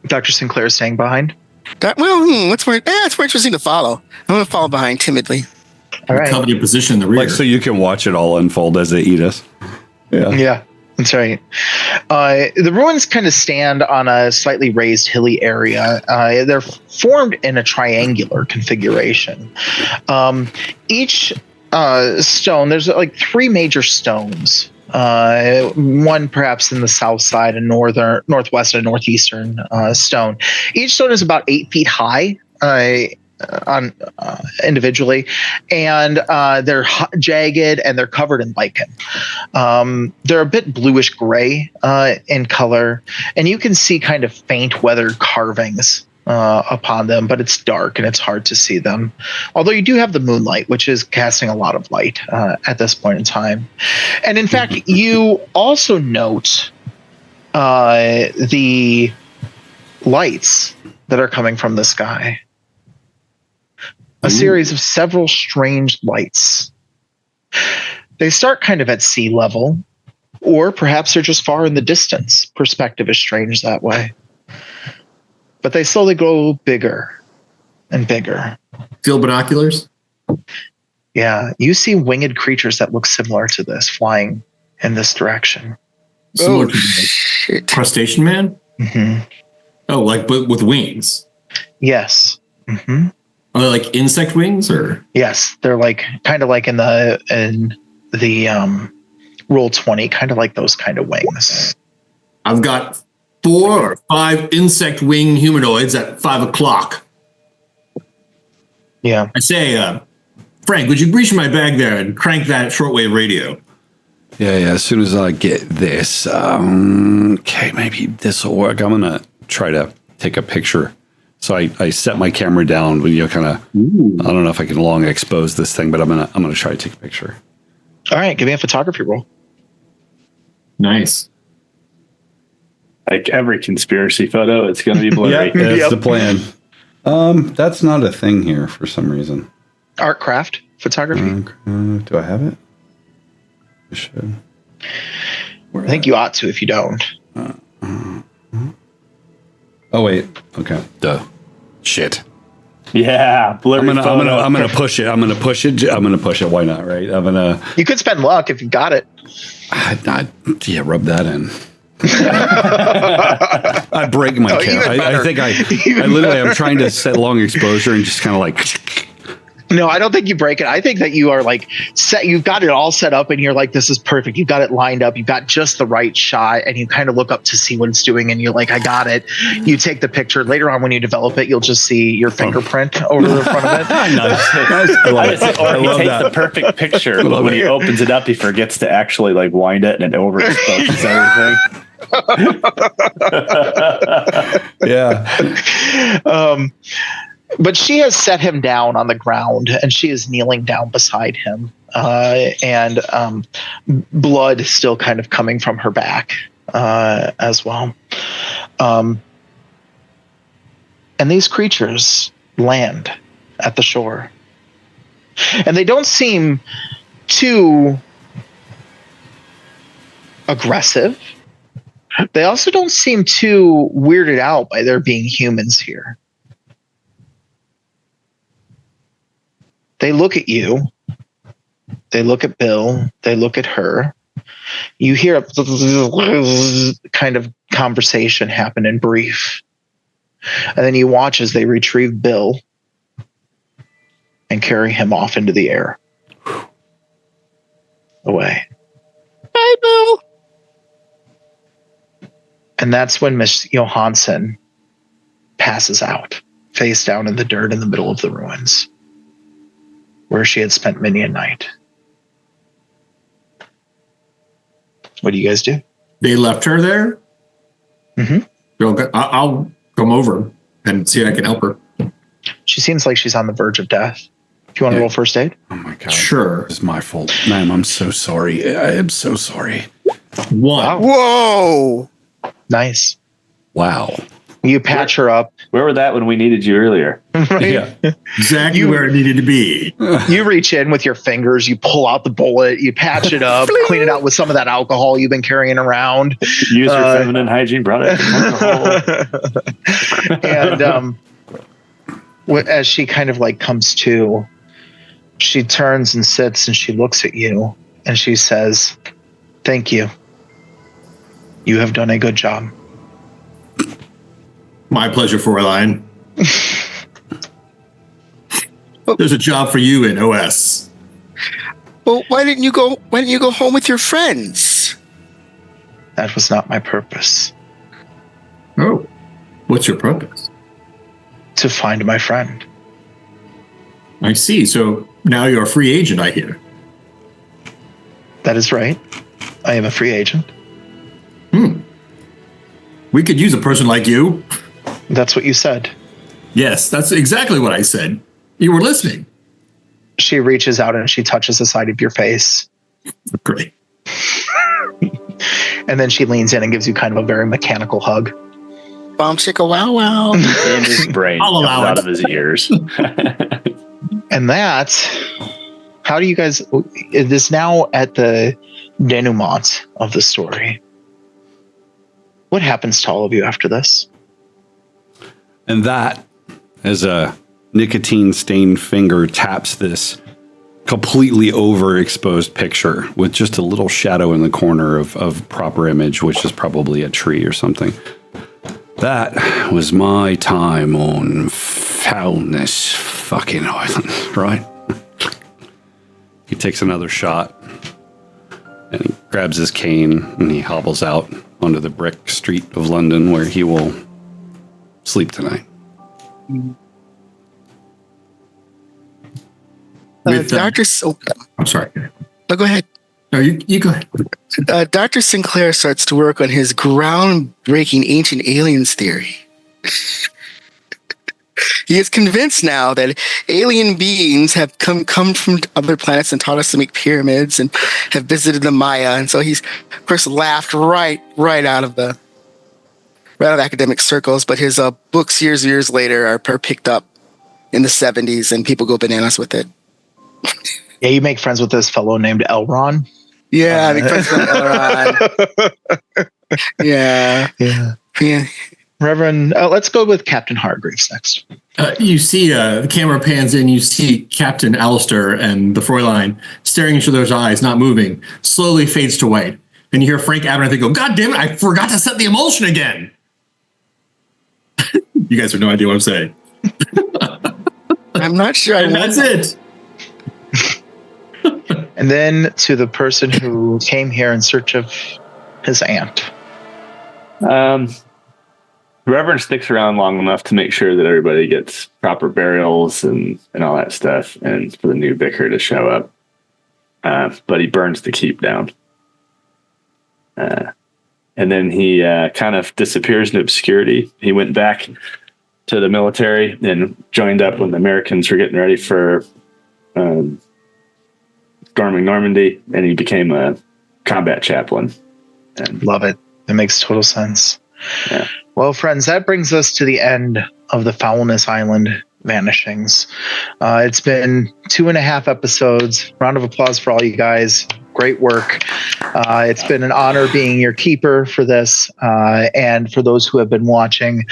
Dr. Sinclair is staying behind? It's more interesting to follow. I'm going to follow behind timidly. All right. Company position in the rear. Like, so you can watch it all unfold as they eat us. Yeah, that's right. The ruins kind of stand on a slightly raised hilly area. They're formed in a triangular configuration. Each stone, there's like 3 major stones. One perhaps in the south side, a northwest and northeastern stone. Each stone is about 8 feet high on individually, and they're jagged and they're covered in lichen. They're a bit bluish gray in color, and you can see kind of faint weathered carvings upon them, but it's dark and it's hard to see them. Although you do have the moonlight, which is casting a lot of light at this point in time. And in fact, you also note the lights that are coming from the sky. A series of several strange lights. They start kind of at sea level, or perhaps they're just far in the distance. Perspective is strange that way. But they slowly grow bigger and bigger. Field binoculars? Yeah, you see winged creatures that look similar to this flying in this direction. Similar to the shit. crustacean man? Mm-hmm. Oh, like but with wings. Yes. Mm-hmm. Are they like insect wings or? Yes, they're like kind of like in the roll 20, kind of like those kind of wings. I've got 4 or 5 insect wing humanoids at 5 o'clock. Yeah. I say, Frank, would you reach in my bag there and crank that shortwave radio? Yeah. As soon as I get this, okay, maybe this will work. I'm gonna try to take a picture. So I set my camera down, but kind of. I don't know if I can long expose this thing, but I'm gonna try to take a picture. All right, give me a photography roll. Nice. Like every conspiracy photo, it's going to be blurry. That's Yep. the plan. That's not a thing here for some reason. Art craft photography. Do I have it? I should. I think you ought to if you don't. Oh wait. Okay. Duh. Shit. Yeah, blurry I'm photo. gonna push it. I'm gonna push it. Why not? Right. You could spend luck if you got it. Rub that in. I break my camera. I think I literally I'm trying to set long exposure and just kind of like. No, I don't think you break it. I think that you are like set. You've got it all set up, and you're like, "This is perfect." You've got it lined up. You've got just the right shot, and you kind of look up to see what it's doing, and you're like, "I got it." You take the picture. Later on, when you develop it, you'll just see your fingerprint over the front of it. Nice. I love it. Or he love takes that. the perfect picture, but when he opens it up, he forgets to actually like wind it, and it overexposes everything. Yeah. But she has set him down on the ground, and she is kneeling down beside him, and blood is still kind of coming from her back as well. And these creatures land at the shore, and they don't seem too aggressive. They also don't seem too weirded out by there being humans here. They look at you. They look at Bill. They look at her. You hear a kind of conversation happen in brief. And then you watch as they retrieve Bill and carry him off into the air. Away. Bye, Bill. And that's when Miss Johansson passes out, face down in the dirt in the middle of the ruins, where she had spent many a night. What do you guys do? They left her there? Mm-hmm. I'll come over and see if I can help her. She seems like she's on the verge of death. Do you want to roll first aid? Oh my god. Sure. It's my fault, ma'am. I'm so sorry. I am so sorry. 1. Wow. Whoa. Nice. Wow. You patch her up. Where were that when we needed you earlier? Right? Yeah. Exactly where it needed to be. You reach in with your fingers, you pull out the bullet, you patch it up, clean it out with some of that alcohol you've been carrying around. Use your feminine hygiene product. And as she kind of like comes to, she turns and sits and she looks at you and she says, "Thank you. You have done a good job." My pleasure, Fräulein. There's a job for you in OS. Well, why didn't you go home with your friends? That was not my purpose. Oh. What's your purpose? To find my friend. I see. So now you're a free agent, I hear. That is right. I am a free agent. We could use a person like you. That's what you said. Yes, that's exactly what I said. You were listening. She reaches out and she touches the side of your face. Great. And then she leans in and gives you kind of a very mechanical hug. Bomb chicka wow wow. In his brain, I'll comes allow out it. of his ears. And that's how do you guys, it is now at the denouement of the story. What happens to all of you after this? And that, as a nicotine-stained finger taps this completely overexposed picture with just a little shadow in the corner of proper image, which is probably a tree or something. That was my time on Foulness fucking Island, right? He takes another shot and he grabs his cane and he hobbles out onto the brick street of London where he will sleep tonight. I'm sorry. No, go ahead. No, you go ahead. Dr. Sinclair starts to work on his groundbreaking ancient aliens theory. He is convinced now that alien beings have come from other planets and taught us to make pyramids and have visited the Maya. And so he's, of course, laughed right out of academic circles. But his books years later are picked up in the 70s, and people go bananas with it. Yeah, you make friends with this fellow named Elron. Yeah, I make friends with Elron. Yeah. Reverend, let's go with Captain Hargreaves next. You see the camera pans in, you see Captain Alistair and the Fräulein staring into those eyes, not moving, slowly fades to white. And you hear Frank Abernathy go, "God damn it, I forgot to set the emulsion again." You guys have no idea what I'm saying. I'm not sure. And that's it. And then to the person who came here in search of his aunt. Reverend sticks around long enough to make sure that everybody gets proper burials and all that stuff, and for the new vicar to show up. But he burns the keep down. And then he kind of disappears into obscurity. He went back to the military and joined up when the Americans were getting ready for storming Normandy, and he became a combat chaplain. And love it. It makes total sense. Yeah. Well, friends, that brings us to the end of the Foulness Island Vanishings. It's been 2.5 episodes. Round of applause for all you guys. Great work. It's been an honor being your keeper for this, and for those who have been watching.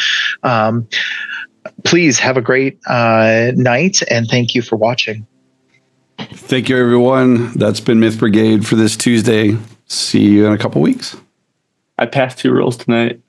Please have a great night, and thank you for watching. Thank you, everyone. That's been Myth Brigade for this Tuesday. See you in a couple weeks. I passed 2 rolls tonight.